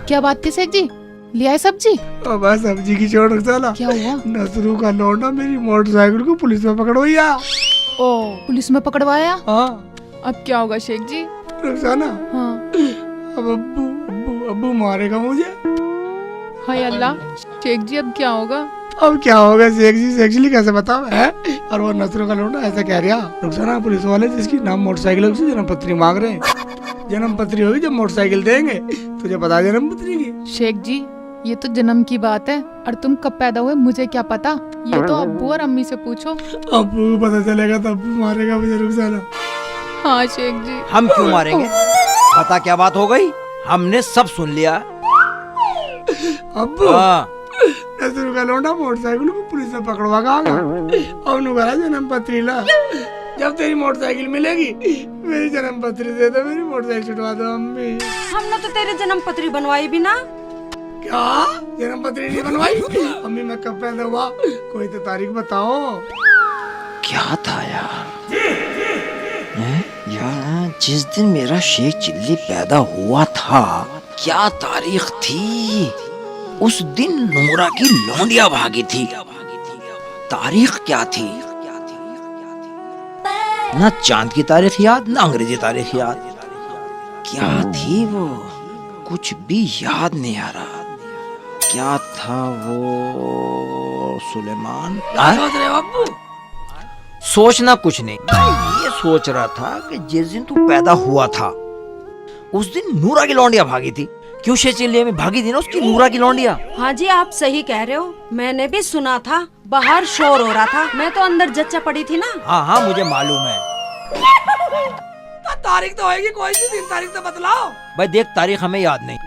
क्या बात थी शेख जी, ले आए सब्जी? अब सब्जी की छोड़ रुखसाना, क्या हुआ? नसरू का लौंडा मेरी मोटरसाइकिल को पुलिस में पकड़वाया। ओ, पुलिस में पकड़वाया? हाँ। अब क्या होगा शेख जी? रुखसाना, हाँ। अब अब्बू अब्बू अब्बू मारेगा मुझे। हाय अल्लाह, शेख जी अब क्या होगा? अब क्या होगा शेख जी, एक्चुअली कैसे बताओ है? और वो नसरू का लौंडा ऐसा कह रहा, रुखसाना पुलिस वाले जिसकी नाम मोटरसाइकिल से जन्म पत्री मांग रहे हैं। जन्म पत्री होगी जब मोटरसाइकिल देंगे, तुझे पता जन्म पत्री की। शेख जी ये तो जन्म की बात है, और तुम कब पैदा हुए मुझे क्या पता, ये तो अब्बू और अम्मी से पूछो। अब्बू को पता चलेगा तो अब्बू मारेगा मुझे रुखसाना। हाँ शेख जी। हम क्यों मारेंगे? पता क्या बात हो गई, हमने सब सुन लिया। अब्बू हाँ। नसरू का लौंडा मोटरसाइकिल को पुलिस ने पकड़वा कहा अब नु करा जन्म पत्री ला, जब तेरी मोटरसाइकिल मिलेगी मेरी जन्म पत्री दे दो, मेरी मोटरसाइकिल छुटवा दो अम्मी। हमने तो तेरे जन्म पत्री बनवाई भी ना। क्या जन्म पत्री नहीं बनवाई? अम्मी मैं कब पैदा हुआ, कोई तो तारीख बताओ। क्या था यार? यार जिस दिन मेरा शेख चिल्ली पैदा हुआ था, क्या तारीख थी? उस दिन नूरा की लौंडिया भागी थी। तारीख क्या थी? ना चांद की तारीख याद, ना अंग्रेजी तारीख याद। क्या थी वो? कुछ भी याद नहीं आ रहा। क्या था वो? सुलेमान? सोच रहे हो अब्बू? सोचना कुछ नहीं, मैं ये सोच रहा था कि जिस दिन तू पैदा हुआ था उस दिन नूरा की लौंडिया भागी थी। क्यों शेख चिल्ली में भागी थी ना उसकी नूरा की लौंडिया? हाँ जी आप सही कह रहे हो, मैंने भी सुना था, बाहर शोर हो रहा था, मैं तो अंदर जच्चा पड़ी थी ना। हाँ हाँ मुझे मालूम है। तारीख तो होगी कोई सी, दिन तारीख तो बतलाओ। भाई देख तारीख हमें याद नहीं,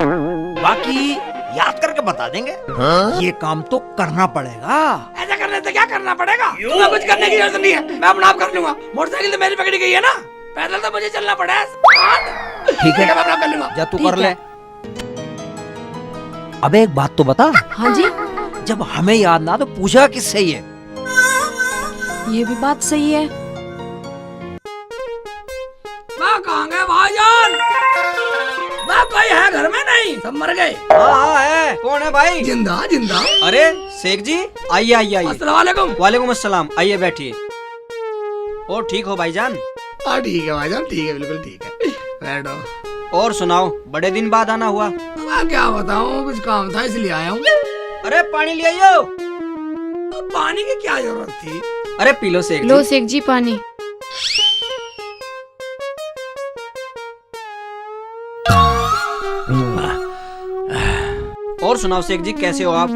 बाकी याद करके बता देंगे। ये काम तो करना पड़ेगा। ऐसा करने से क्या करना पड़ेगा? तुम्हें कुछ करने की जरूरत नहीं है, मैं अपना आप कर लूंगा। मोटरसाइकिल तो मेरी पकड़ी गई है ना, पैदल तो मुझे चलना पड़ा है। ठीक है मैं अपना कर लूंगा। जा तू कर ले। अबे एक बात तो बता। हाँ जी। जब हमें याद ना तो पूछा किससे ये? ये भी बात सही है। कहाँ गए भाईजान? कोई है घर में? नहीं, सब मर गए। हाँ है। कौन है भाई? जिंदा जिंदा। अरे शेख जी आइए आइए आइए। अस्सलाम वालेकुम। वालेकुम अस्सलाम, आइए बैठिए। और ठीक हो भाईजान? हाँ ठीक है भाईजान, ठीक है, बिल्कुल ठीक है, बैठो। और सुनाओ, बड़े दिन बाद आना हुआ। मैं क्या बताऊँ, कुछ काम था इसलिए आया हूँ। अरे पानी ले आइयो। पानी की क्या जरूरत थी? अरे पी लो शेख जी। लो शेख जी पानी। और सुनाओ शेख जी कैसे हो आप?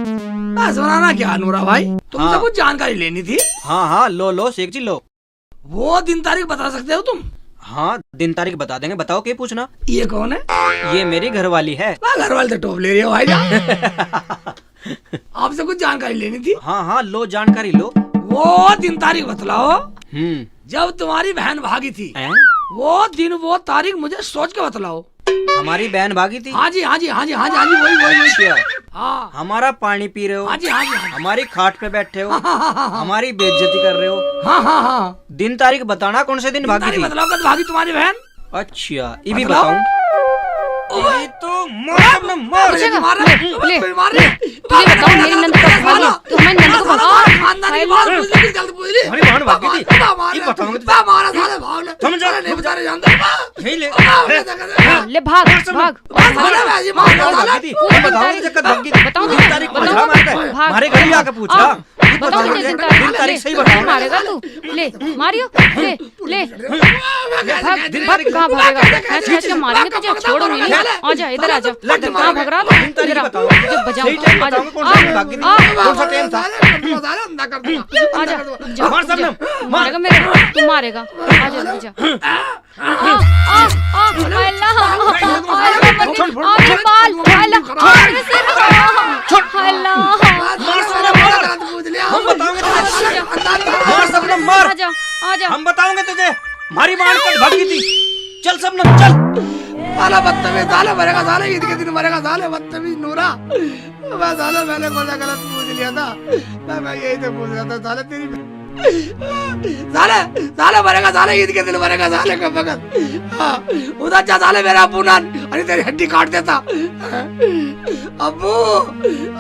सुनाना क्या नूरा भाई, तुमसे हाँ। कुछ जानकारी लेनी थी। हाँ हाँ लो लो शेख जी लो। वो दिन तारीख बता सकते हो तुम? हाँ दिन तारीख बता देंगे, बताओ क्या पूछना। ये कौन है? ये मेरी घरवाली है। घर वाले तो टॉप ले रही हो भाई। आपसे कुछ जानकारी लेनी थी। हाँ हाँ लो जानकारी लो। वो दिन तारीख बतलाओ जब तुम्हारी बहन भागी थी। हैं? वो दिन वो तारीख मुझे सोच के बतलाओ। हमारी बहन भागी थी? हाँ जी हाँ जी हाँ जी हाँ जी हाँ जी, वही वही वही। क्या? हाँ हमारा पानी पी रहे हो? हाँ जी हाँ जी हाँ जी। हमारी खाट पे बैठे हो? हाँ हमारी बेइज्जती कर रहे हो? हाँ हाँ हाँ। दिन तारीख बताना कौन से दिन भागी तारीख थी? बतलाओ कब भागी तुम्हारी बहन। अच्छा ये भी बतलाओ। बताऊं? ये तो मार ना मार। ले ले, मार ले। तुझे बताऊं मेरी नंद कब भागी, तो हमारी नंद को खानदानी बात पूछ ली, किस गलत पूछ ली? हमारी बहन भागी थी। ये बताऊंगा तुझे। मारा साले भाग ले। तुम जा। नहीं बेचारे जानते। यही ले। ले भाग भाग। साले वैसी मार कौन साले। भागी थी? ये बताओ मुझे कब भागी थी? बताओ दिन तुझे, तारीख बताओ। पूछा मारता है। भाग। हमारे घर भी आके पूछा। ये बताओ बताओ मुझे दिन दिन तारीख सही तारीख बताओ। मारेगा तू। ले मारियो, ले ले भाग दिन भाग। तारीख कहाँ भागेगा? खींच खींच के मारेंगे तुझे, छोड़ूंगी नहीं। आजा इधर आजा। कहाँ भाग रहा था? दिन तारीख इधर आ, बताओ। तुझे सही टाइम बजाऊंगा। बताओ कौन सा दिन भागी थी? कौन सा टाइम था? आजा जा, मार सबने, जा। मारेगा मेरे, तू मारेगा। आजा आजा। हम बताओगे तुझे। मार सबने मार। आजा आजा। हम बताओगे तुझे। हमारी मार कब भागी थी? चल सबने चल। साला बदतमीज, साले मरेगा, साले ईद के दिन मरेगा, साले बदतमीज नूरा। मैं साले मैंने कौन सा गलत पूछ लिया था? मैं यही तो पूछ रहा था साले तेरी साले साले मरेगा साले ईद के दिन मरेगा साले कब वक्त उधर अच्छा साले मेरा अबू नान अरे तेरी हड्डी काट देता। अबू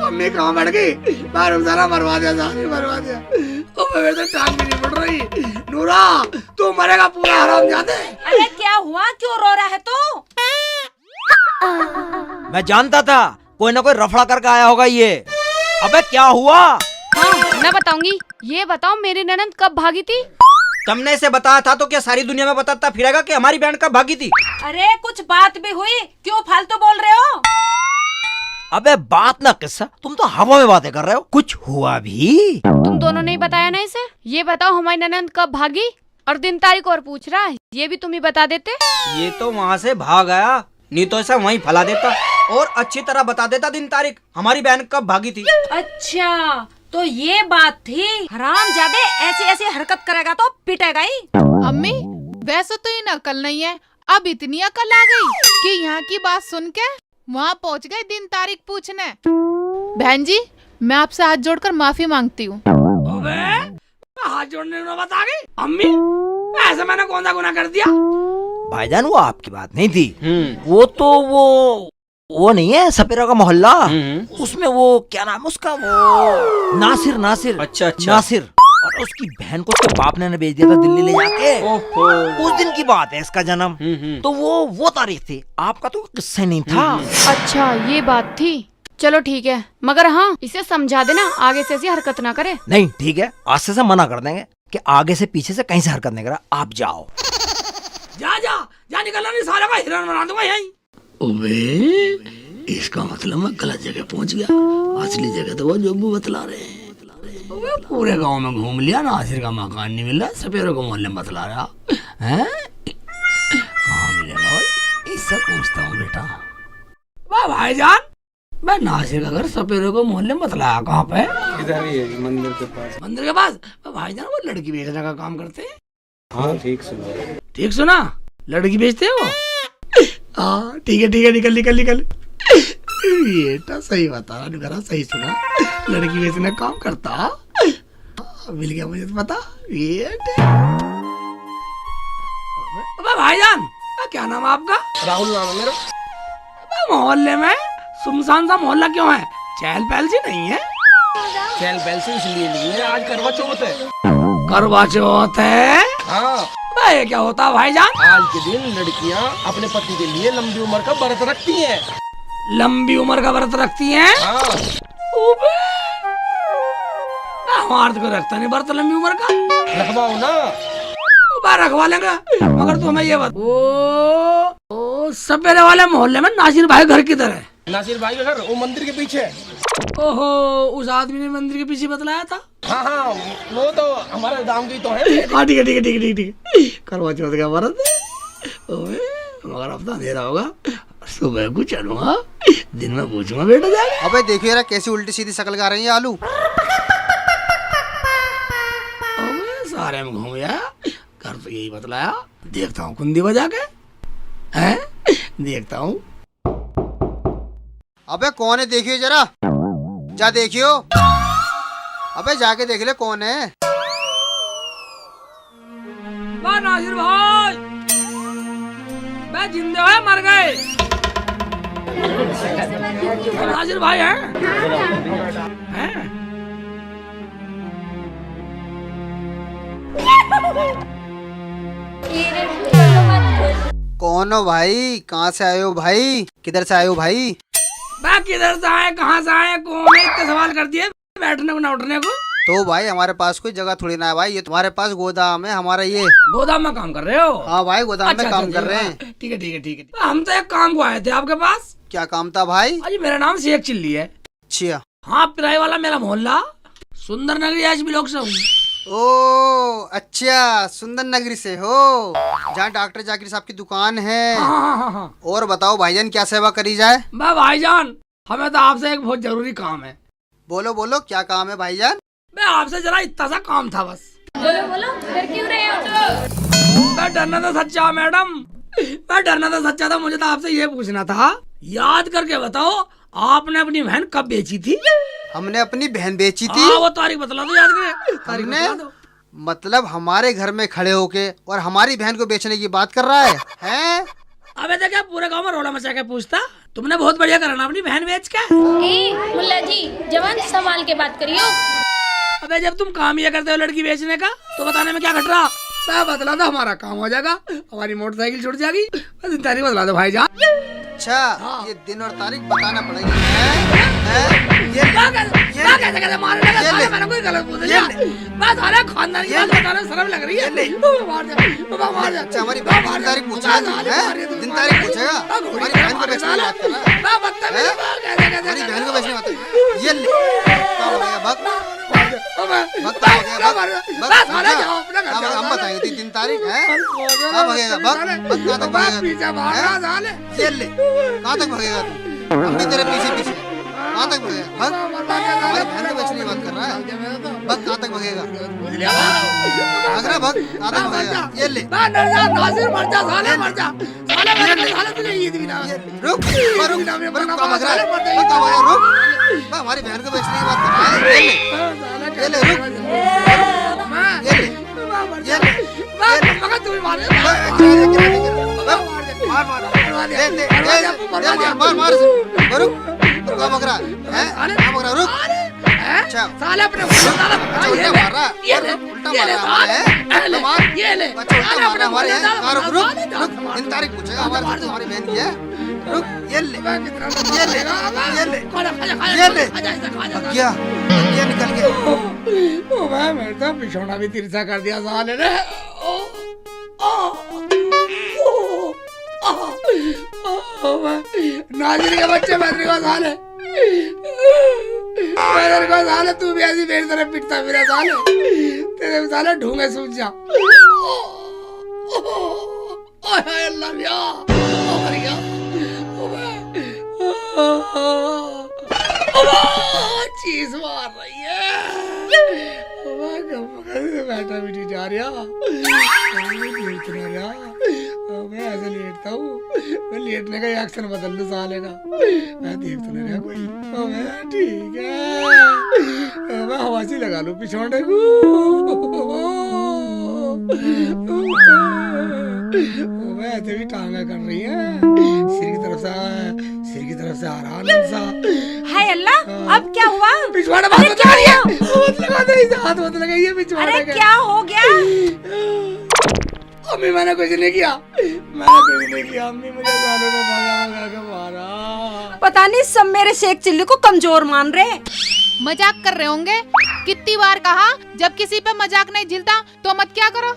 अम्मी कहाँ बैठ गई? मैं सारा मरवा दिया साले मरवा दिया। मेरे तो टांग भी नहीं बढ़ रही। नूरा तू मरेगा पूरा हराम जाते। अरे क्या हुआ, क्यों रो रहा है तू? मैं जानता था कोई ना कोई रफड़ा करके आया होगा ये। अबे क्या हुआ? हाँ मैं बताऊंगी। ये बताओ मेरी ननद कब भागी थी? तुमने इसे बताया था तो क्या सारी दुनिया में बताता फिरेगा कि हमारी बहन कब भागी थी? अरे कुछ बात भी हुई, क्यों फालतू बोल रहे हो? अबे बात ना किस्सा, तुम तो हवा में बातें कर रहे हो। कुछ हुआ भी? तुम दोनों ने ही बताया ना इसे। ये बताओ हमारी ननद कब भागी और दिन तारीख और पूछ रहा है, ये भी तुम ही बता देते। ये तो वहाँ से भाग आया, नहीं तो ऐसा वहीं फैला देता और अच्छी तरह बता देता दिन तारीख हमारी बहन कब भागी थी। अच्छा तो ये बात थी। हरामजादे ऐसी ऐसी हरकत करेगा तो पिटेगा ही। अम्मी वैसे तो ये अकल नहीं है, अब इतनी अकल आ गई कि यहाँ की बात सुन के वहाँ पहुँच गए दिन तारीख पूछने। बहन जी मैं आपसे हाथ जोड़कर माफी मांगती हूँ। हाथ जोड़ने में बता गई अम्मी, ऐसे मैंने कौन सा गुनाह कर दिया? भाईजान वो आपकी बात नहीं थी, वो तो वो नहीं है सपेरा का मोहल्ला, उसमें वो क्या नाम उसका, वो नासिर नासिर। अच्छा नासिर, और उसकी बहन को उसके बाप ने भेज दिया था दिल्ली ले जाके। उस दिन की बात है इसका जन्म। तो वो तारीख थी, आपका तो किस्सा नहीं था। अच्छा ये बात थी, चलो ठीक है, मगर हाँ इसे समझा देना आगे से ऐसी हरकत ना करे। नहीं ठीक है, आज से मना कर देंगे कि आगे से पीछे से कहीं से हरकत नहीं करा। आप जाओ। जा जा जा, निकलना नहीं, सारा का हिरण बना दूंगा यहीं। ओबे इसका मतलब मैं गलत जगह पहुंच गया। असली जगह तो वो जोबू बतला रहे हैं। पूरे गांव में घूम लिया, नासिर का मकान नहीं मिल रहा, सपेरों को मोहल्ले में बतला रहा है। कहाँ मिलेगा भाई? इससे पूछता हूँ बेटा। वाह भाईजान, मैं नासिर का घर सपेरों को मोहल्ले में बतलाया कहाँ पे? इधर ही है, मंदिर के पास। मंदिर के पास? भाईजान वो लड़की बेचने का काम करते हैं। हाँ ठीक सुना। ठीक सुना, लड़की बेचते हो? हाँ ठीक है ठीक है, निकल निकल निकल। ये तो सही बता रहा, सही सुना, लड़की बेचने का काम करता। मिल गया मुझे तो पता। ये अबे भाईजान क्या नाम है आपका? राहुल नाम है मेरा। मोहल्ले में सुनसान सा मोहल्ला क्यों है? चहल पहल सी नहीं है? चहल पहल से इसलिए नहीं है, आज करवा चौथ है। करवा चौथ है? हाँ ये क्या होता है भाईजान? आज के दिन लड़कियाँ अपने पति के लिए लंबी उम्र का व्रत रखती हैं। लंबी उम्र का व्रत रखती हैं? हाँ। हमारे को रखता नहीं व्रत लंबी उम्र का। रखवाओ ना। रखवा लेंगे, मगर तुम्हें ये बता, ओ सपेरे वाले मोहल्ले में नासिर भाई घर किधर है? नासिर भाई का घर वो मंदिर के पीछे है। ओहो, उस आदमी ने मंदिर के पीछे बतलाया था। हाँ हाँ वो तो हमारे दाम की तो है। हाँ ठीक है ठीक है ठीक है ठीक है, करवा चौथ का व्रत मगर अब तो अंधेरा होगा, सुबह को चलूंगा, दिन में पूछूंगा बेटा जाएगा। अबे देखिए यार कैसी उल्टी सीधी शक्ल कर रही है आलू। सारे में घूम गया, घर तो यही बतलाया। देखता हूँ कुंदी बजा के, हैं? देखता हूँ। अबे कौन है देखियो जरा, जा देखियो। अबे जाके देख ले कौन है। नासिर भाई, मैं जिंदे है मर गए। नासिर भाई हैं? कौन हो भाई, कहाँ से आए हो भाई, किधर से आए हो भाई? मैं किधर से आए, कहाँ से आए, कौन है? इतने सवाल कर दिए, बैठने को ना उठने को। तो भाई हमारे पास कोई जगह थोड़ी ना है भाई, ये तुम्हारे पास गोदाम है हमारा। ये गोदाम में काम कर रहे हो? हाँ भाई गोदाम में काम कर रहे हैं। ठीक है ठीक है ठीक है। हम तो एक काम को आए थे आपके पास। क्या काम था भाई? अजी मेरा नाम शेख चिल्ली है। अच्छा। हाँ किराए वाला मेरा मोहल्ला सुंदर नगरी आज भी लोग से हूँ। ओ अच्छा, सुंदर नगरी से हो, जहाँ डॉक्टर जाकिर साहब की दुकान है। हाँ। और बताओ भाईजान क्या सेवा करी जाए? भाईजान हमें तो आपसे एक बहुत जरूरी काम है। बोलो बोलो क्या काम है भाईजान? मैं आपसे जरा इतना सा काम था बस। बोलो बोलो, डर क्यों रहे हो? मैं डरना था सच्चा मैडम, मैं डरना था सच्चा था। मुझे तो आपसे ये पूछना था, याद करके बताओ आपने अपनी बहन कब बेची थी? हमने अपनी बहन बेची थी। हाँ, वो तारीख बतला दो, याद करे तारीख हमने बतला दो। मतलब हमारे घर में खड़े होके और हमारी बहन को बेचने की बात कर रहा है, हैं? अबे तो क्या पूरे गांव में रोला मचा के पूछता? तुमने बहुत बढ़िया करा ना अपनी बहन बेच के। मुल्ला जी जवान संभाल के बात करियो। अबे जब तुम काम ये करते हो लड़की बेचने का, तो बताने में क्या घट रहा? सब बतला दो, हमारा काम हो जाएगा, हमारी मोटरसाइकिल छूट जाएगी। बस तारीख बतला दो भाईजान। अच्छा, ये दिन और तारीख बताना पड़ेगी। ये कैसे मारने लगा? साले मैंने कोई गलत बोल दिया? बस साले खानदान की बात बताने में शर्म लग रही है। मार दे। अच्छा, हमारी बहन की तारीख पूछेगा तू, हैं? दिन तारीख पूछेगा? हमारी बहन को बेचने की बात कर रहा है? हमारी बहन को बेचने की बात कर रहा है? ये ले, क्या हो गया? भक्त हम बताएंगे दिन तारीख है। कहाँ भगेगा भक्त? कहाँ तक भगेगा? ये ले, कहाँ तक भगेगा तू? हम भी तेरे पीछे पीछे। कहाँ तक भगेगा भक्त? हमारी बहन को बेचने की बात कर रहा है। भक्त कहाँ तक भगेगा? भाग रहा भक्त, कहाँ तक भगेगा? ये ले, रुक रुक, कहाँ भाग रहा है? कहाँ भाग रहा? रुक, हमारी बहन को बेचने की बात कर रहा है। ये ले रुक, ये ले, मार रुक, कहाँ भाग रहा है? कहाँ भाग रहा? रुक, अच्छा साले अपने उल्टा मार रहा है, उल्टा मार रहा है, मार, बच्चा उल्टा मार रहा है हमारे हैं। रुक रुक रुक, दिन तारीख पूछेगा हमारे से, हमारी बहन की है। रुक, ये ले, ये ले, ये ले, ये ले, क्या ये निकल गया? मैं तो पिछोड़ा भी तिरछा कर दिया साले ने। नाजिर के बच्चे मेरे को साले, मेरे को साले तू भी ऐसी मेरी तरफ पिटता फिरा साले, तेरे साले ढूंढे सूझ जा। अल्लाह भैया चीज मार रही है, बैठा भी नहीं जा रहा, मैं ऐसे लेटता हूँ, मैं लेटने का एक्शन बदल लूँ साले का, मैं देख तो नहीं रहा कोई। मैं ठीक है, मैं हवा से लगा लूँ पिछोड़े को। मैं ऐसे भी टांगा कर रही है, सिर की तरफ से आ रहा लमसा। हाय अल्लाह, अब क्या हुआ? पिछवाड़ा बात लगा रही है, लगा दे, हाथ मत लगाइए पिछवाड़े। अरे क्या हो गया? अम्मी मैंने कुछ नहीं किया, मैंने कुछ नहीं किया अम्मी, मुझे जानों ने भागा के मारा। पता नहीं सब मेरे शेख चिल्ली को कमजोर मान रहे। मजाक कर रहे होंगे। कितनी बार कहा, जब किसी पे मजाक नहीं झिलता तो मत क्या करो।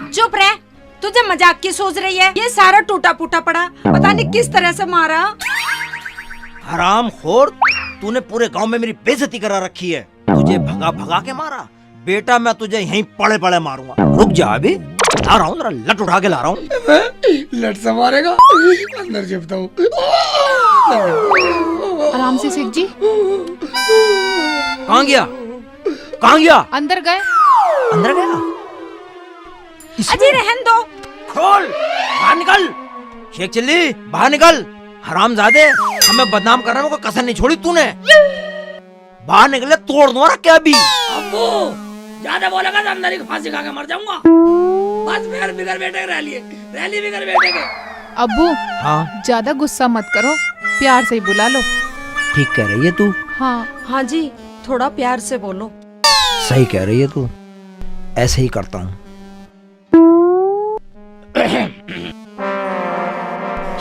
चुप रह, तुझे मजाक की सोच रही है? ये सारा टूटा फूटा पड़ा, पता नहीं किस तरह से मारा। हरामखोर, तूने पूरे गांव में मेरी बेइज्जती करा रखी है। तुझे भगा भगा के मारा बेटा, मैं तुझे यहीं पड़े पड़े मारूंगा। रुक जा, अभी ला रहा हूँ, जरा लट उठा के ला रहा हूँ। लट से मारेगा, अंदर छिपता हूँ। आराम से शेख जी। कहाँ गया? कहाँ गया? अंदर गए। अंदर गया? अजी रहन दो। खोल, बाहर निकल। शेख चिल्ली बाहर निकल। हरामजादे, हमें बदनाम करने में कोई कसर नहीं छोड़ी तूने। बाहर निकले तोड़ दूंगा क्या भी। अब्बू ज्यादा बोलेगा तो अंदर ही फांसी खा के मर जाऊंगा। बस फिर बिगर बेटे के रैली बिगर बेटे के। अब्बू हाँ ज्यादा गुस्सा मत करो, प्यार से ही बुला लो। ठीक कह रही है तू। हाँ हाँ जी, थोड़ा प्यार से बोलो। सही कह रही है तू, ऐसे ही करता हूँ।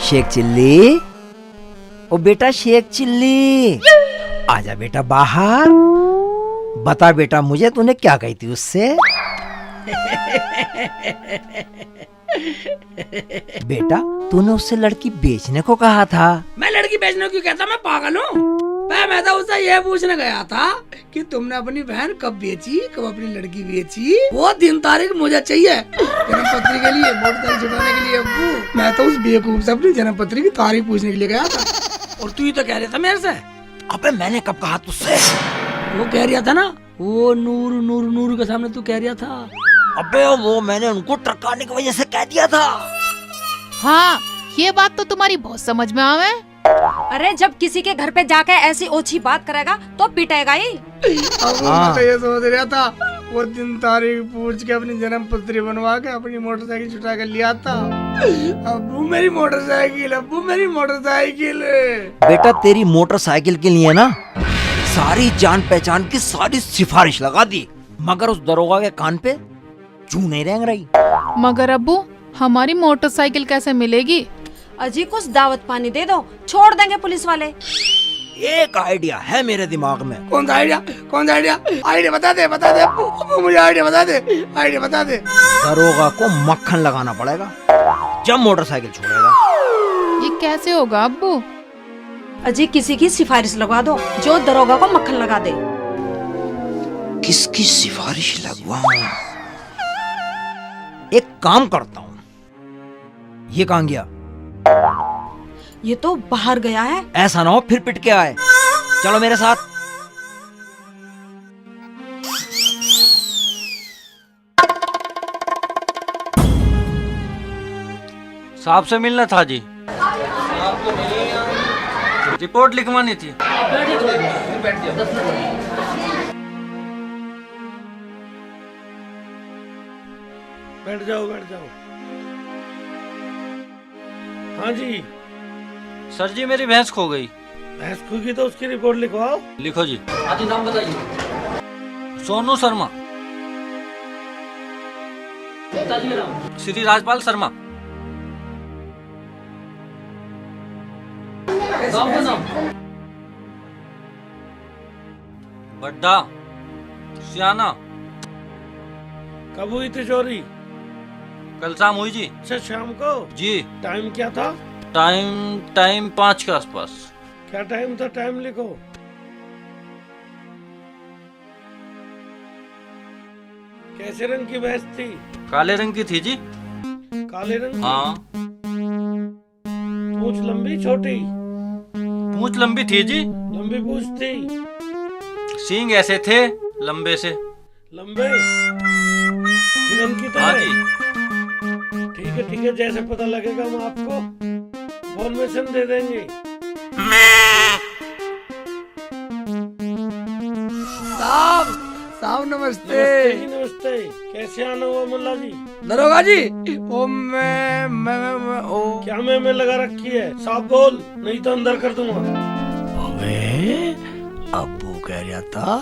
शेख चिल्ली, ओ बेटा शेख चिल्ली, आजा बेटा बाहर। बता बेटा मुझे तूने क्या कही थी उससे? बेटा तूने उससे लड़की बेचने को कहा था। मैं लड़की बेचने को क्यों कहता, मैं पागल हूँ? मैं तो उससे ये पूछने गया था कि तुमने अपनी बहन कब बेची, कब अपनी लड़की बेची, वो दिन तारीख मुझे चाहिए जन्म पत्री के लिए, मोटरसाइकिल छुड़ाने के लिए। अब्बू मैं तो उस बेवकूफ से अपनी जन्म पत्री की तारीख पूछने के लिए गया था, और तू ही तो कह रहा था मेरे से। अबे मैंने कब कहा तुझसे? वो कह रहा था ना, वो नूर के सामने तू कह रहा था। अबे वो मैंने उनको टरकाने की वजह से कह दिया था। हाँ, ये बात तो तुम्हारी बहुत समझ में आवे। अरे जब किसी के घर पे जाके ऐसी ओछी बात करेगा तो पिटेगा ही। अब मैं तो ये सोच रहा था वो दिन तारीख पूछ के अपनी जन्म पत्री बनवा के अपनी मोटरसाइकिल छुटा के लिया था। अब्बू मेरी मोटरसाइकिल, अब्बू मेरी मोटरसाइकिल। बेटा तेरी मोटरसाइकिल के लिए ना सारी जान पहचान की सारी सिफारिश लगा दी, मगर उस दरोगा के कान पे चू नहीं रेंग रही। मगर अब्बू हमारी मोटरसाइकिल कैसे मिलेगी? अजी कुछ दावत पानी दे दो, छोड़ देंगे पुलिस वाले। एक आइडिया है मेरे दिमाग में। कौन सा आइडिया? कौन सा आइडिया? आइडिया बता दे, बता दे अब्बू, मुझे आइडिया बता दे, आइडिया बता दे। दरोगा को मक्खन लगाना पड़ेगा जब मोटरसाइकिल छोड़ेगा। ये कैसे होगा अब्बू? अजी किसी की सिफारिश लगवा दो जो दरोगा को मक्खन लगा दे। किसकी सिफारिश लगवाऊं? एक काम करता हूँ। ये कहाँ गया? ये तो बाहर गया है। ऐसा ना हो फिर पिट के आए। चलो मेरे साथ। साहब से मिलना था जी। रिपोर्ट लिखवानी थी। बैठ जाओ, बैठ जाओ। हाँ जी। सर जी मेरी भैंस खो गई। भैंस खो गई तो उसकी रिपोर्ट लिखवाओ। लिखो जी। आदि नाम बताइए। सोनू शर्मा। पिताजी नाम? श्री राजपाल शर्मा। गाँव का नाम? बड्डा सियाना। कब हुई थी चोरी? कल शाम हुई जी। अच्छा शाम को जी। टाइम क्या था? टाइम 5 के आसपास। क्या टाइम था? टाइम लिखो। कैसे रंग की भैंस थी? काले रंग की थी जी। काले रंग की? हाँ। पूंछ लंबी छोटी? पूंछ लंबी थी जी। लंबी पूंछ थी। सींग ऐसे थे लंबे से। लंबे हिरन की तरह? हाँ जी। ठीक है, जैसे पता लगेगा हम आपको इन्फॉर्मेशन दे देंगे। साहब नमस्ते। नमस्ते जी, नमस्ते। कैसे आना हुआ मुल्ला जी? दरोगा जी, ओ मैं ओ क्या मैं लगा रखी है? साफ बोल, नहीं तो अंदर कर दूंगा। अबे अब्बू कह रहा था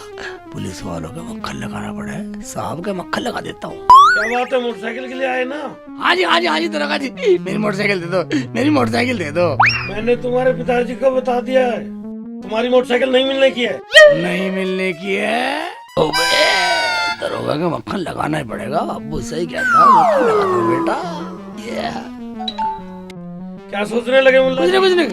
पुलिस वालों के मक्खन लगाना पड़े, साहब के मक्खन लगा देता हूँ। क्या बात है, मोटरसाइकिल के लिए आए ना? हाँ जी दरोगा जी, मेरी मोटरसाइकिल दे दो, मेरी मोटरसाइकिल दे दो। मैंने तुम्हारे पिताजी को बता दिया है, तुम्हारी मोटरसाइकिल नहीं मिलने की है। नहीं मिलने की है? ओबे दरोगा के मक्खन लगाना ही पड़ेगा। अब्बू सही कहता है, मक्खन लगा दो बेटा। क्या सोचने लगे मुल्ला जी? कुछ नहीं,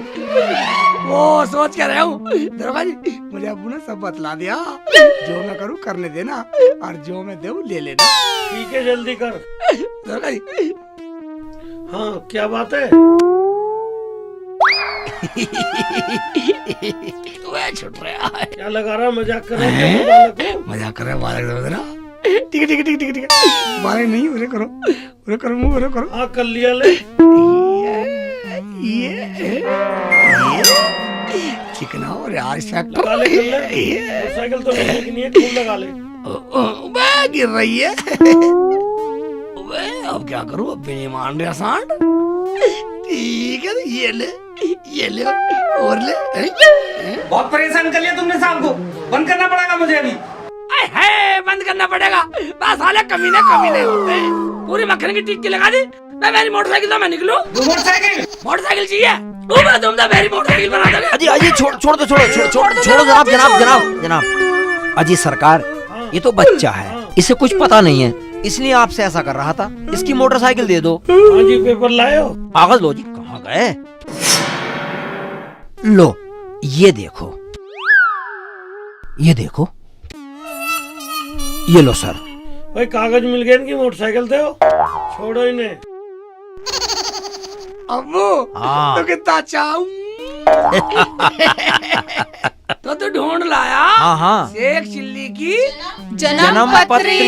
वो सोच क्या रहा हूँ दरोगा जी, मुझे अब्बू ने सब बतला दिया। जो मैं करूँ करने देना, और जो मैं दूँ ले लेना। ठीक है, जल्दी कर दरोगा जी। हाँ क्या बात है? वह छुट रहा है। क्या लगा रहा? मजाक कर रहा है? मजाक कर रहा है, बालक समझ रहा। ठीक है, बालक नहीं, उरे करो, मुँह उरे करो। हाँ कर लिया ले। ये चिकना और यार लगा ले, कर ले। मोटरसाइकिल तो मिलने की नहीं है, खूब लगा ले। गिर रही है। अब क्या करूँ, अब भी नहीं मान रहा सांड। ठीक है, ये ले और ले। बहुत परेशान कर लिया तुमने शाम को, बंद करना पड़ेगा मुझे अभी। है बंद करना पड़ेगा? बस साले कमीने होते हैं। पूरी मक्खन की टिक्की लगा दी। मैं मेरी मोटरसाइकिल तो मैं निकलूं। मोटरसाइकिल चाहिए? तुम तो मेरी मोटरसाइकिल बना दोगे। अजी छोड़ दो जनाब। अजी सरकार, ये तो बच्चा है, इसे कुछ पता नहीं है, इसलिए आपसे ऐसा कर रहा था। इसकी मोटरसाइकिल दे दो। हाँ जी, पेपर लाए हो? कागज लो जी। कहाँ गए? लो ये देखो, ये लो सर। भाई कागज मिल गए, इनकी मोटरसाइकिल दो, छोड़ो इन्हें। अब्बू तो कितना चाहूं। तो ढूंढ लाया। हाँ। शेख चिल्ली की जन्म पत्री।